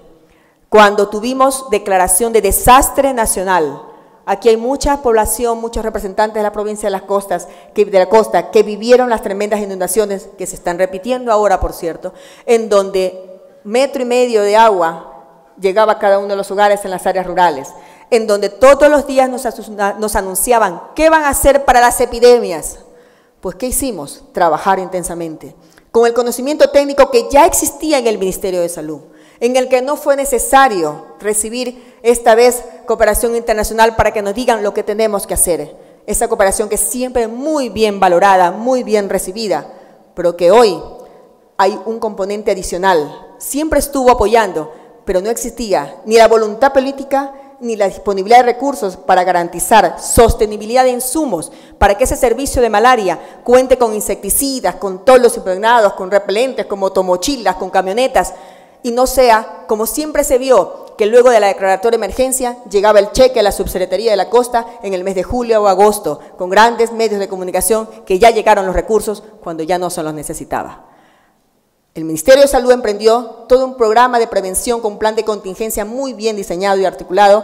cuando tuvimos declaración de desastre nacional. Aquí hay mucha población, muchos representantes de la provincia de la costa que vivieron las tremendas inundaciones que se están repitiendo ahora, por cierto, en donde 1,5 metros de agua llegaba a cada uno de los hogares en las áreas rurales, en donde todos los días nos anunciaban qué van a hacer para las epidemias. Pues, ¿qué hicimos? Trabajar intensamente, con el conocimiento técnico que ya existía en el Ministerio de Salud, en el que no fue necesario recibir esta vez cooperación internacional para que nos digan lo que tenemos que hacer. Esa cooperación que siempre es muy bien valorada, muy bien recibida, pero que hoy hay un componente adicional. Siempre estuvo apoyando, pero no existía ni la voluntad política ni la disponibilidad de recursos para garantizar sostenibilidad de insumos, para que ese servicio de malaria cuente con insecticidas, con toldos impregnados, con repelentes, con motomochilas, con camionetas, y no sea, como siempre se vio, que luego de la declaratoria de emergencia llegaba el cheque a la Subsecretaría de la Costa en el mes de julio o agosto, con grandes medios de comunicación que ya llegaron los recursos cuando ya no se los necesitaba. El Ministerio de Salud emprendió todo un programa de prevención con un plan de contingencia muy bien diseñado y articulado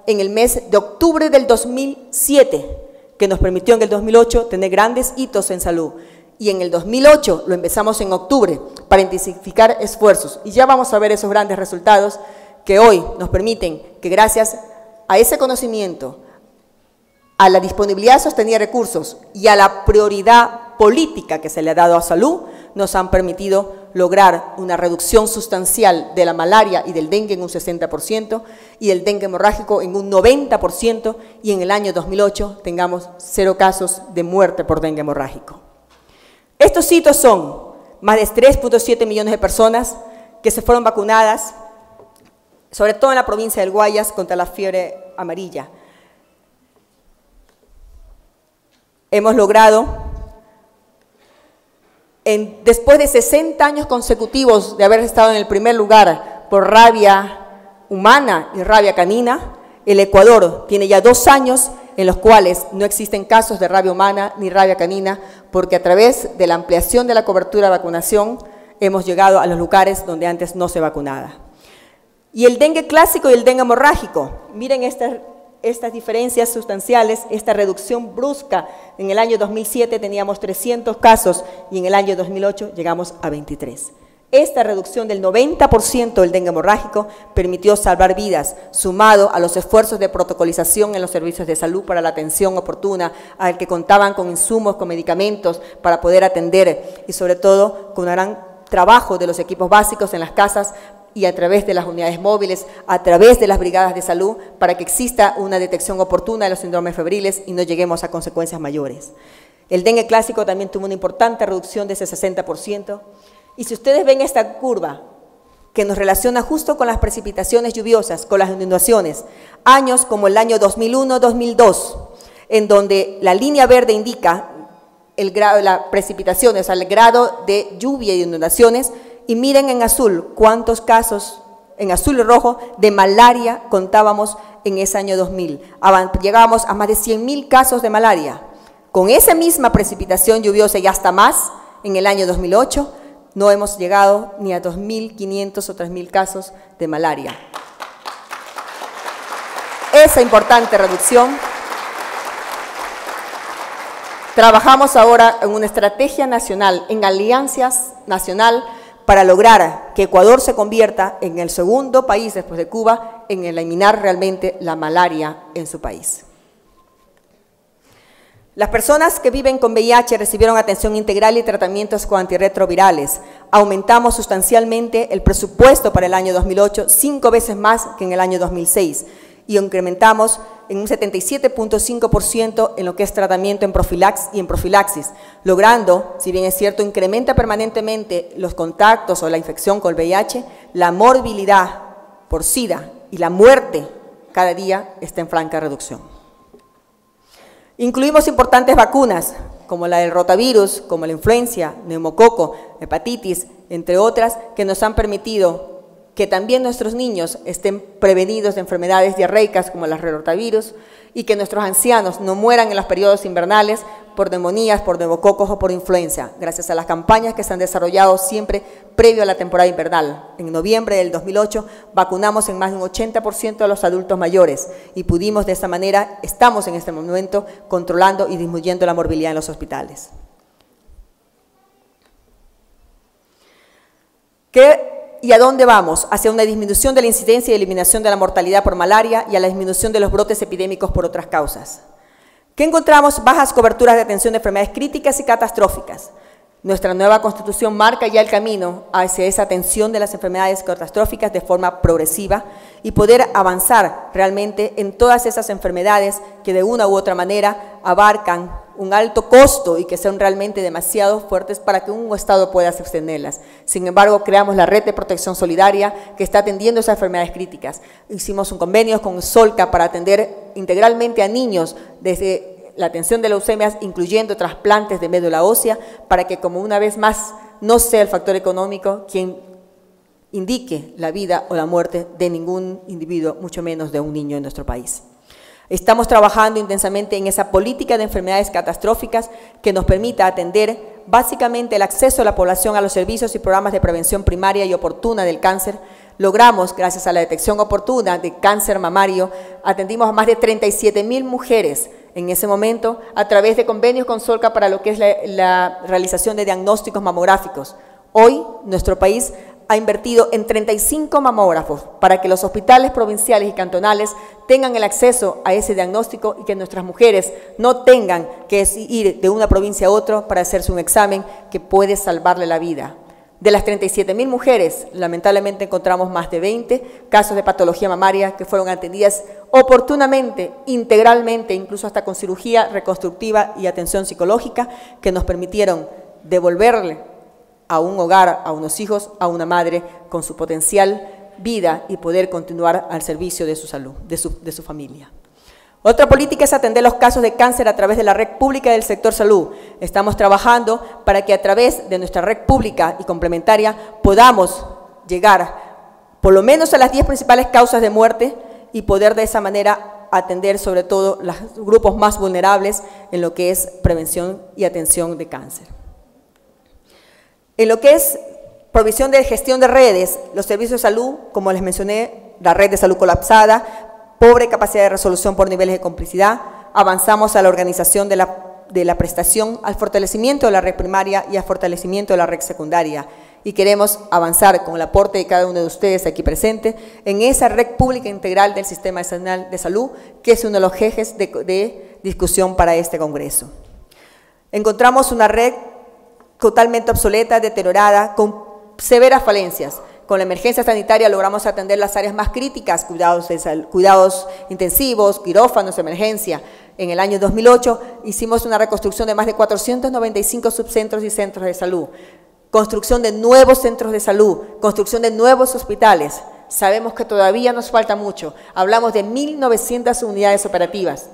en el mes de octubre del 2007, que nos permitió en el 2008 tener grandes hitos en salud. Y en el 2008 lo empezamos en octubre para intensificar esfuerzos. Y ya vamos a ver esos grandes resultados que hoy nos permiten que gracias a ese conocimiento, a la disponibilidad sostenida de recursos y a la prioridad política que se le ha dado a salud, nos han permitido lograr una reducción sustancial de la malaria y del dengue en un 60% y del dengue hemorrágico en un 90%, y en el año 2008 tengamos 0 casos de muerte por dengue hemorrágico. Estos hitos son más de 3.7 millones de personas que se fueron vacunadas, sobre todo en la provincia del Guayas, contra la fiebre amarilla. Hemos logrado Después de 60 años consecutivos de haber estado en el primer lugar por rabia humana y rabia canina, el Ecuador tiene ya 2 años en los cuales no existen casos de rabia humana ni rabia canina, porque a través de la ampliación de la cobertura de vacunación hemos llegado a los lugares donde antes no se vacunaba. Y el dengue clásico y el dengue hemorrágico, miren estas diferencias sustanciales, esta reducción brusca. En el año 2007 teníamos 300 casos y en el año 2008 llegamos a 23. Esta reducción del 90% del dengue hemorrágico permitió salvar vidas, sumado a los esfuerzos de protocolización en los servicios de salud para la atención oportuna, al que contaban con insumos, con medicamentos para poder atender y sobre todo con un gran trabajo de los equipos básicos en las casas y a través de las unidades móviles, a través de las brigadas de salud, para que exista una detección oportuna de los síndromes febriles y no lleguemos a consecuencias mayores. El dengue clásico también tuvo una importante reducción de ese 60%. Y si ustedes ven esta curva, que nos relaciona justo con las precipitaciones lluviosas, con las inundaciones, años como el año 2001-2002, en donde la línea verde indica el grado de la precipitación, o sea, el grado de lluvia y inundaciones, y miren en azul cuántos casos, en azul y rojo, de malaria contábamos en ese año 2000. Llegábamos a más de 100.000 casos de malaria. Con esa misma precipitación lluviosa y hasta más, en el año 2008, no hemos llegado ni a 2.500 o 3.000 casos de malaria. Esa importante reducción. Trabajamos ahora en una estrategia nacional, en alianzas nacional, para lograr que Ecuador se convierta en el segundo país después de Cuba en eliminar realmente la malaria en su país. Las personas que viven con VIH recibieron atención integral y tratamientos con antirretrovirales. Aumentamos sustancialmente el presupuesto para el año 2008, 5 veces más que en el año 2006, y incrementamos en un 77.5% en lo que es tratamiento en profilaxis, logrando, si bien es cierto, incrementa permanentemente los contactos o la infección con el VIH, la morbilidad por SIDA y la muerte cada día está en franca reducción. Incluimos importantes vacunas, como la del rotavirus, como la influencia, neumococo, hepatitis, entre otras, que nos han permitido que también nuestros niños estén prevenidos de enfermedades diarreicas como el rotavirus y que nuestros ancianos no mueran en los periodos invernales por neumonías, por neumococos o por influenza, gracias a las campañas que se han desarrollado siempre previo a la temporada invernal. En noviembre del 2008 vacunamos en más de un 80% de los adultos mayores y pudimos de esta manera, estamos en este momento controlando y disminuyendo la morbilidad en los hospitales. ¿Y a dónde vamos? Hacia una disminución de la incidencia y eliminación de la mortalidad por malaria y a la disminución de los brotes epidémicos por otras causas. ¿Qué encontramos? Bajas coberturas de atención de enfermedades críticas y catastróficas. Nuestra nueva Constitución marca ya el camino hacia esa atención de las enfermedades catastróficas de forma progresiva y poder avanzar realmente en todas esas enfermedades que de una u otra manera abarcan un alto costo y que son realmente demasiado fuertes para que un Estado pueda sostenerlas. Sin embargo, creamos la red de protección solidaria que está atendiendo esas enfermedades críticas. Hicimos un convenio con Solca para atender integralmente a niños desde la atención de leucemias, incluyendo trasplantes de médula ósea, para que como una vez más no sea el factor económico quien indique la vida o la muerte de ningún individuo, mucho menos de un niño en nuestro país. Estamos trabajando intensamente en esa política de enfermedades catastróficas que nos permita atender básicamente el acceso de la población a los servicios y programas de prevención primaria y oportuna del cáncer. Logramos, gracias a la detección oportuna de cáncer mamario, atendimos a más de 37.000 mujeres en ese momento a través de convenios con Solca para lo que es la realización de diagnósticos mamográficos. Hoy, nuestro país ha invertido en 35 mamógrafos para que los hospitales provinciales y cantonales tengan el acceso a ese diagnóstico y que nuestras mujeres no tengan que ir de una provincia a otra para hacerse un examen que puede salvarle la vida. De las 37.000 mujeres, lamentablemente encontramos más de 20 casos de patología mamaria que fueron atendidas oportunamente, integralmente, incluso hasta con cirugía reconstructiva y atención psicológica, que nos permitieron devolverle a un hogar, a unos hijos, a una madre con su potencial vida y poder continuar al servicio de su salud, de su familia. Otra política es atender los casos de cáncer a través de la red pública del sector salud. Estamos trabajando para que a través de nuestra red pública y complementaria podamos llegar por lo menos a las 10 principales causas de muerte y poder de esa manera atender sobre todo los grupos más vulnerables en lo que es prevención y atención de cáncer. En lo que es provisión de gestión de redes, los servicios de salud, como les mencioné, la red de salud colapsada, pobre capacidad de resolución por niveles de complicidad, avanzamos a la organización de la prestación, al fortalecimiento de la red primaria y al fortalecimiento de la red secundaria. Y queremos avanzar con el aporte de cada uno de ustedes aquí presente en esa red pública integral del Sistema Nacional de Salud, que es uno de los ejes de discusión para este Congreso. Encontramos una red totalmente obsoleta, deteriorada, con severas falencias. Con la emergencia sanitaria logramos atender las áreas más críticas, cuidados intensivos, quirófanos, emergencia. En el año 2008 hicimos una reconstrucción de más de 495 subcentros y centros de salud, construcción de nuevos centros de salud, construcción de nuevos hospitales. Sabemos que todavía nos falta mucho. Hablamos de 1.900 unidades operativas.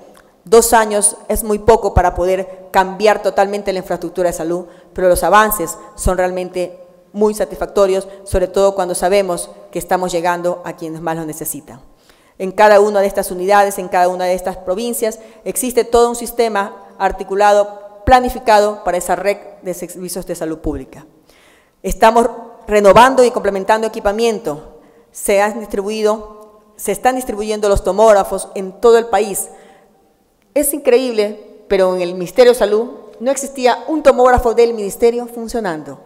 2 años es muy poco para poder cambiar totalmente la infraestructura de salud, pero los avances son realmente muy satisfactorios, sobre todo cuando sabemos que estamos llegando a quienes más lo necesitan. En cada una de estas unidades, en cada una de estas provincias, existe todo un sistema articulado, planificado para esa red de servicios de salud pública. Estamos renovando y complementando equipamiento. Se están distribuyendo los tomógrafos en todo el país. Es increíble, pero en el Ministerio de Salud no existía un tomógrafo del Ministerio funcionando.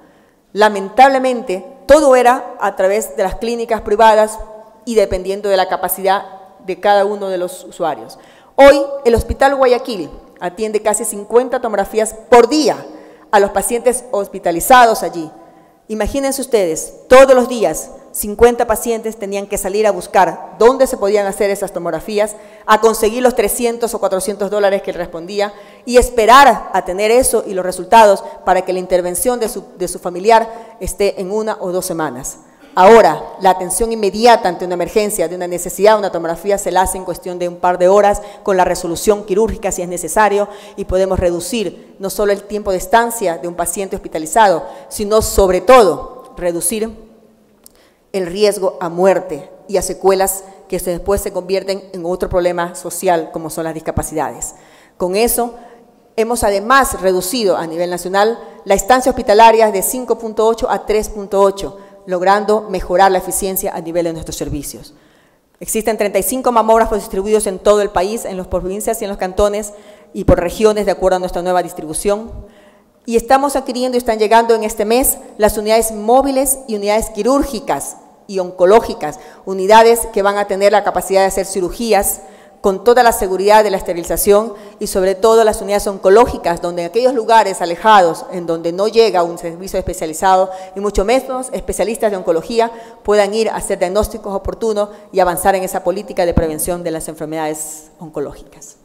Lamentablemente, todo era a través de las clínicas privadas y dependiendo de la capacidad de cada uno de los usuarios. Hoy, el Hospital Guayaquil atiende casi 50 tomografías por día a los pacientes hospitalizados allí. Imagínense ustedes, todos los días, 50 pacientes tenían que salir a buscar dónde se podían hacer esas tomografías, a conseguir los 300 o 400 dólares que respondía y esperar a tener eso y los resultados para que la intervención de su familiar esté en 1 o 2 semanas. Ahora, la atención inmediata ante una emergencia, de una necesidad de una tomografía, se la hace en cuestión de un par de horas, con la resolución quirúrgica si es necesario, y podemos reducir no solo el tiempo de estancia de un paciente hospitalizado, sino sobre todo reducir el riesgo a muerte y a secuelas que después se convierten en otro problema social como son las discapacidades. Con eso hemos además reducido a nivel nacional la estancia hospitalaria de 5.8 a 3.8, logrando mejorar la eficiencia a nivel de nuestros servicios. Existen 35 mamógrafos distribuidos en todo el país, en las provincias y en los cantones y por regiones de acuerdo a nuestra nueva distribución. Y estamos adquiriendo y están llegando en este mes las unidades móviles y unidades quirúrgicas y oncológicas, unidades que van a tener la capacidad de hacer cirugías con toda la seguridad de la esterilización y sobre todo las unidades oncológicas, donde en aquellos lugares alejados, en donde no llega un servicio especializado y mucho menos especialistas de oncología, puedan ir a hacer diagnósticos oportunos y avanzar en esa política de prevención de las enfermedades oncológicas.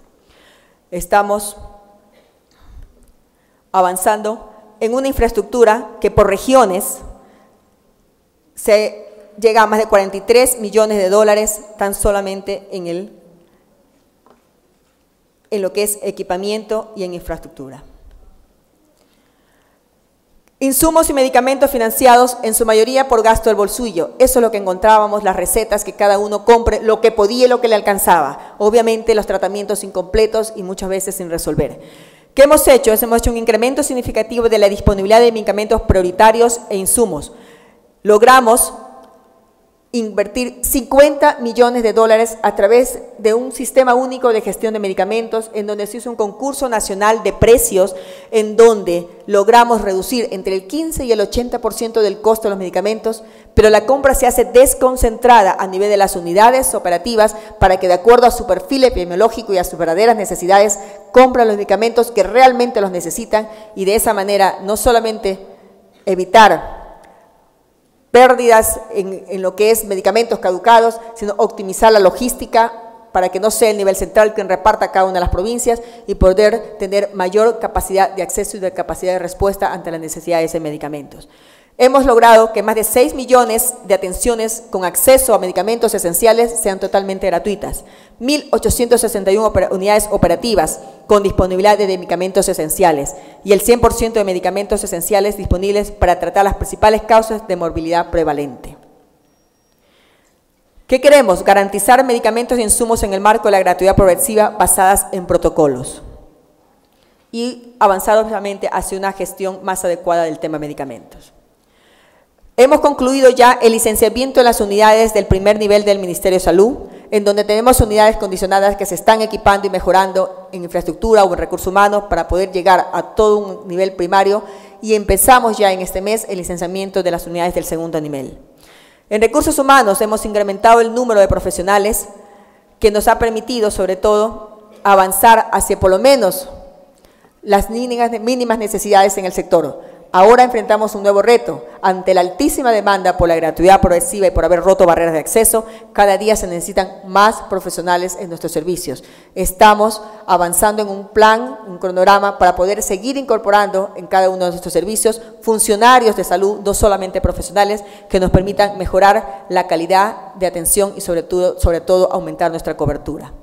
Estamos avanzando en una infraestructura que por regiones se llega a más de 43 millones de dólares tan solamente en lo que es equipamiento y en infraestructura. Insumos y medicamentos financiados en su mayoría por gasto del bolsillo. Eso es lo que encontrábamos, las recetas que cada uno compre, lo que podía y lo que le alcanzaba. Obviamente los tratamientos incompletos y muchas veces sin resolver. ¿Qué hemos hecho? Hemos hecho un incremento significativo de la disponibilidad de medicamentos prioritarios e insumos. Logramos invertir 50 millones de dólares a través de un sistema único de gestión de medicamentos en donde se hizo un concurso nacional de precios en donde logramos reducir entre el 15 y el 80% del costo de los medicamentos, pero la compra se hace desconcentrada a nivel de las unidades operativas para que de acuerdo a su perfil epidemiológico y a sus verdaderas necesidades compran los medicamentos que realmente los necesitan y de esa manera no solamente evitar pérdidas en lo que es medicamentos caducados, sino optimizar la logística para que no sea el nivel central quien reparta cada una de las provincias y poder tener mayor capacidad de acceso y de capacidad de respuesta ante las necesidades de medicamentos. Hemos logrado que más de 6 millones de atenciones con acceso a medicamentos esenciales sean totalmente gratuitas, 1.861 unidades operativas con disponibilidad de medicamentos esenciales y el 100% de medicamentos esenciales disponibles para tratar las principales causas de morbilidad prevalente. ¿Qué queremos? Garantizar medicamentos y insumos en el marco de la gratuidad progresiva basadas en protocolos y avanzar obviamente hacia una gestión más adecuada del tema de medicamentos. Hemos concluido ya el licenciamiento de las unidades del primer nivel del Ministerio de Salud, en donde tenemos unidades condicionadas que se están equipando y mejorando en infraestructura o en recursos humanos para poder llegar a todo un nivel primario, y empezamos ya en este mes el licenciamiento de las unidades del segundo nivel. En recursos humanos hemos incrementado el número de profesionales que nos ha permitido sobre todo avanzar hacia por lo menos las mínimas necesidades en el sector. Ahora enfrentamos un nuevo reto. Ante la altísima demanda por la gratuidad progresiva y por haber roto barreras de acceso, cada día se necesitan más profesionales en nuestros servicios. Estamos avanzando en un plan, un cronograma para poder seguir incorporando en cada uno de nuestros servicios funcionarios de salud, no solamente profesionales, que nos permitan mejorar la calidad de atención y sobre todo aumentar nuestra cobertura.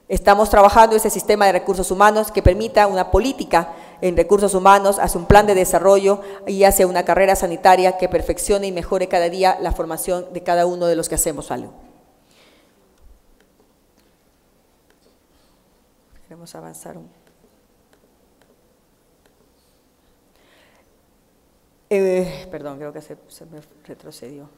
Estamos trabajando en ese sistema de recursos humanos que permita una política en recursos humanos, hacia un plan de desarrollo y hacia una carrera sanitaria que perfeccione y mejore cada día la formación de cada uno de los que hacemos salud. Queremos avanzar un poco. Perdón, creo que se me retrocedió.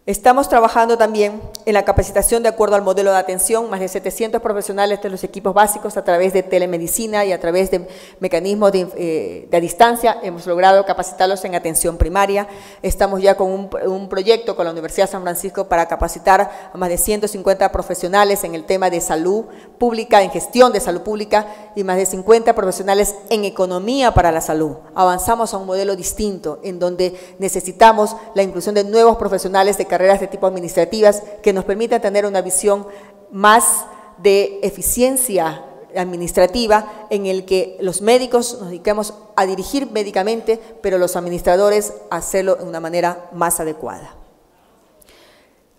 Estamos trabajando también en la capacitación de acuerdo al modelo de atención, más de 700 profesionales de los equipos básicos a través de telemedicina y a través de mecanismos de distancia. Hemos logrado capacitarlos en atención primaria. Estamos ya con un proyecto con la Universidad de San Francisco para capacitar a más de 150 profesionales en el tema de salud pública, en gestión de salud pública, y más de 50 profesionales en economía para la salud. Avanzamos a un modelo distinto en donde necesitamos la inclusión de nuevos profesionales de carreras de tipo administrativas que nos permitan tener una visión más de eficiencia administrativa, en el que los médicos nos dediquemos a dirigir médicamente, pero los administradores a hacerlo de una manera más adecuada.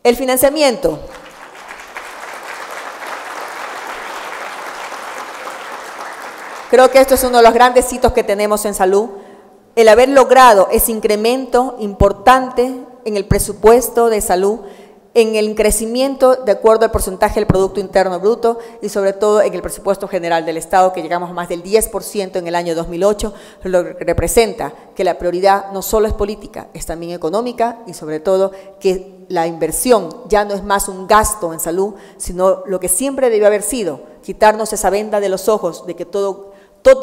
El financiamiento. Creo que esto es uno de los grandes hitos que tenemos en salud, el haber logrado ese incremento importante en el presupuesto de salud, en el crecimiento de acuerdo al porcentaje del Producto Interno Bruto y sobre todo en el presupuesto general del Estado, que llegamos a más del 10% en el año 2008, lo que representa que la prioridad no solo es política, es también económica, y sobre todo que la inversión ya no es más un gasto en salud, sino lo que siempre debió haber sido, quitarnos esa venda de los ojos de que todo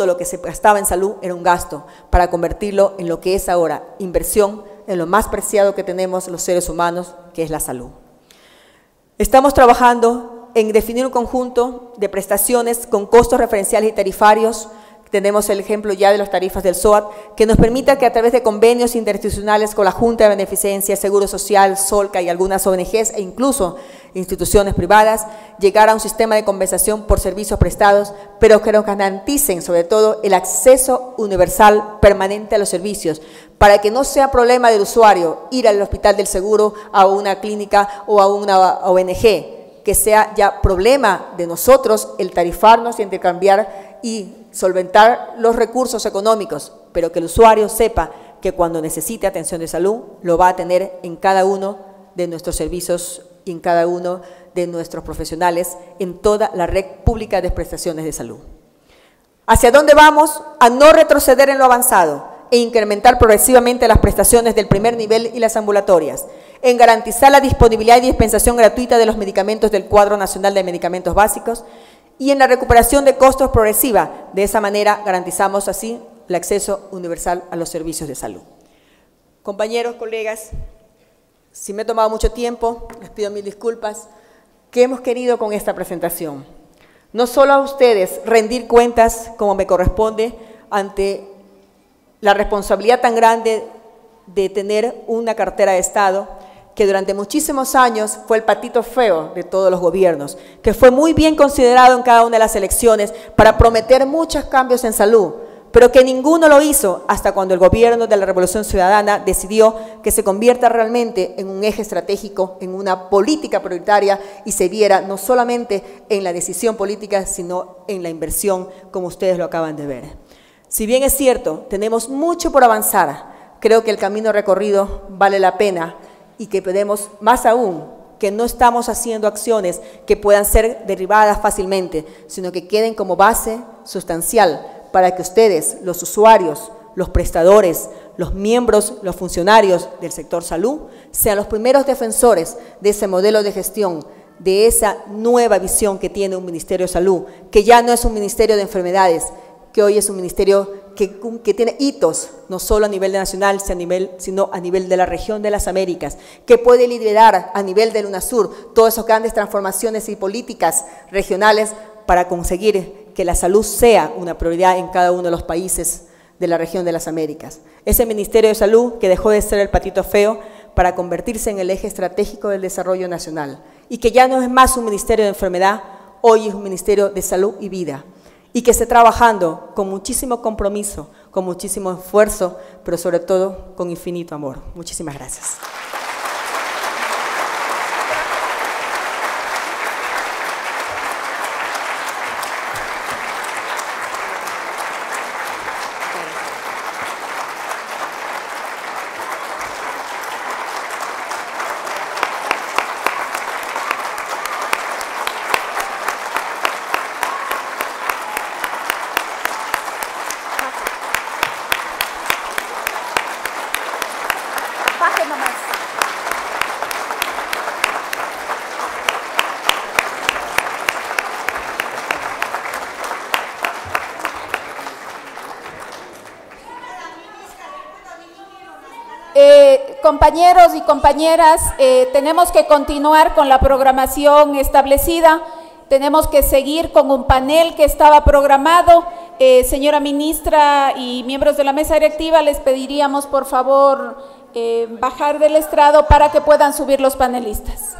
lo que se gastaba en salud era un gasto, para convertirlo en lo que es ahora, inversión en lo más preciado que tenemos los seres humanos, que es la salud. Estamos trabajando en definir un conjunto de prestaciones con costos referenciales y tarifarios. Tenemos el ejemplo ya de las tarifas del SOAT, que nos permita que a través de convenios interinstitucionales con la Junta de Beneficencia, Seguro Social, Solca y algunas ONGs e incluso instituciones privadas, llegar a un sistema de compensación por servicios prestados, pero que nos garanticen sobre todo el acceso universal permanente a los servicios, para que no sea problema del usuario ir al hospital del seguro, a una clínica o a una ONG, que sea ya problema de nosotros el tarifarnos y intercambiar y solventar los recursos económicos, pero que el usuario sepa que cuando necesite atención de salud lo va a tener en cada uno de nuestros servicios y en cada uno de nuestros profesionales en toda la red pública de prestaciones de salud. ¿Hacia dónde vamos? A no retroceder en lo avanzado e incrementar progresivamente las prestaciones del primer nivel y las ambulatorias, en garantizar la disponibilidad y dispensación gratuita de los medicamentos del Cuadro Nacional de Medicamentos Básicos y en la recuperación de costos progresiva. De esa manera garantizamos así el acceso universal a los servicios de salud. Compañeros, colegas, si me he tomado mucho tiempo, les pido mil disculpas. ¿Qué hemos querido con esta presentación? No solo a ustedes rendir cuentas como me corresponde ante la responsabilidad tan grande de tener una cartera de Estado, que durante muchísimos años fue el patito feo de todos los gobiernos, que fue muy bien considerado en cada una de las elecciones para prometer muchos cambios en salud, pero que ninguno lo hizo hasta cuando el gobierno de la Revolución Ciudadana decidió que se convierta realmente en un eje estratégico, en una política prioritaria y se viera no solamente en la decisión política, sino en la inversión, como ustedes lo acaban de ver. Si bien es cierto, tenemos mucho por avanzar, creo que el camino recorrido vale la pena y que podemos, más aún, que no estamos haciendo acciones que puedan ser derribadas fácilmente, sino que queden como base sustancial para que ustedes, los usuarios, los prestadores, los miembros, los funcionarios del sector salud, sean los primeros defensores de ese modelo de gestión, de esa nueva visión que tiene un Ministerio de Salud, que ya no es un Ministerio de Enfermedades, que hoy es un ministerio que tiene hitos, no solo a nivel nacional, sino a nivel de la región de las Américas, que puede liderar a nivel del UNASUR todas esas grandes transformaciones y políticas regionales para conseguir que la salud sea una prioridad en cada uno de los países de la región de las Américas. Ese Ministerio de Salud que dejó de ser el patito feo para convertirse en el eje estratégico del desarrollo nacional y que ya no es más un Ministerio de Enfermedad, hoy es un Ministerio de Salud y Vida, y que esté trabajando con muchísimo compromiso, con muchísimo esfuerzo, pero sobre todo con infinito amor. Muchísimas gracias. Compañeros y compañeras, tenemos que continuar con la programación establecida, tenemos que seguir con un panel que estaba programado. Señora ministra y miembros de la mesa directiva, les pediríamos por favor bajar del estrado para que puedan subir los panelistas.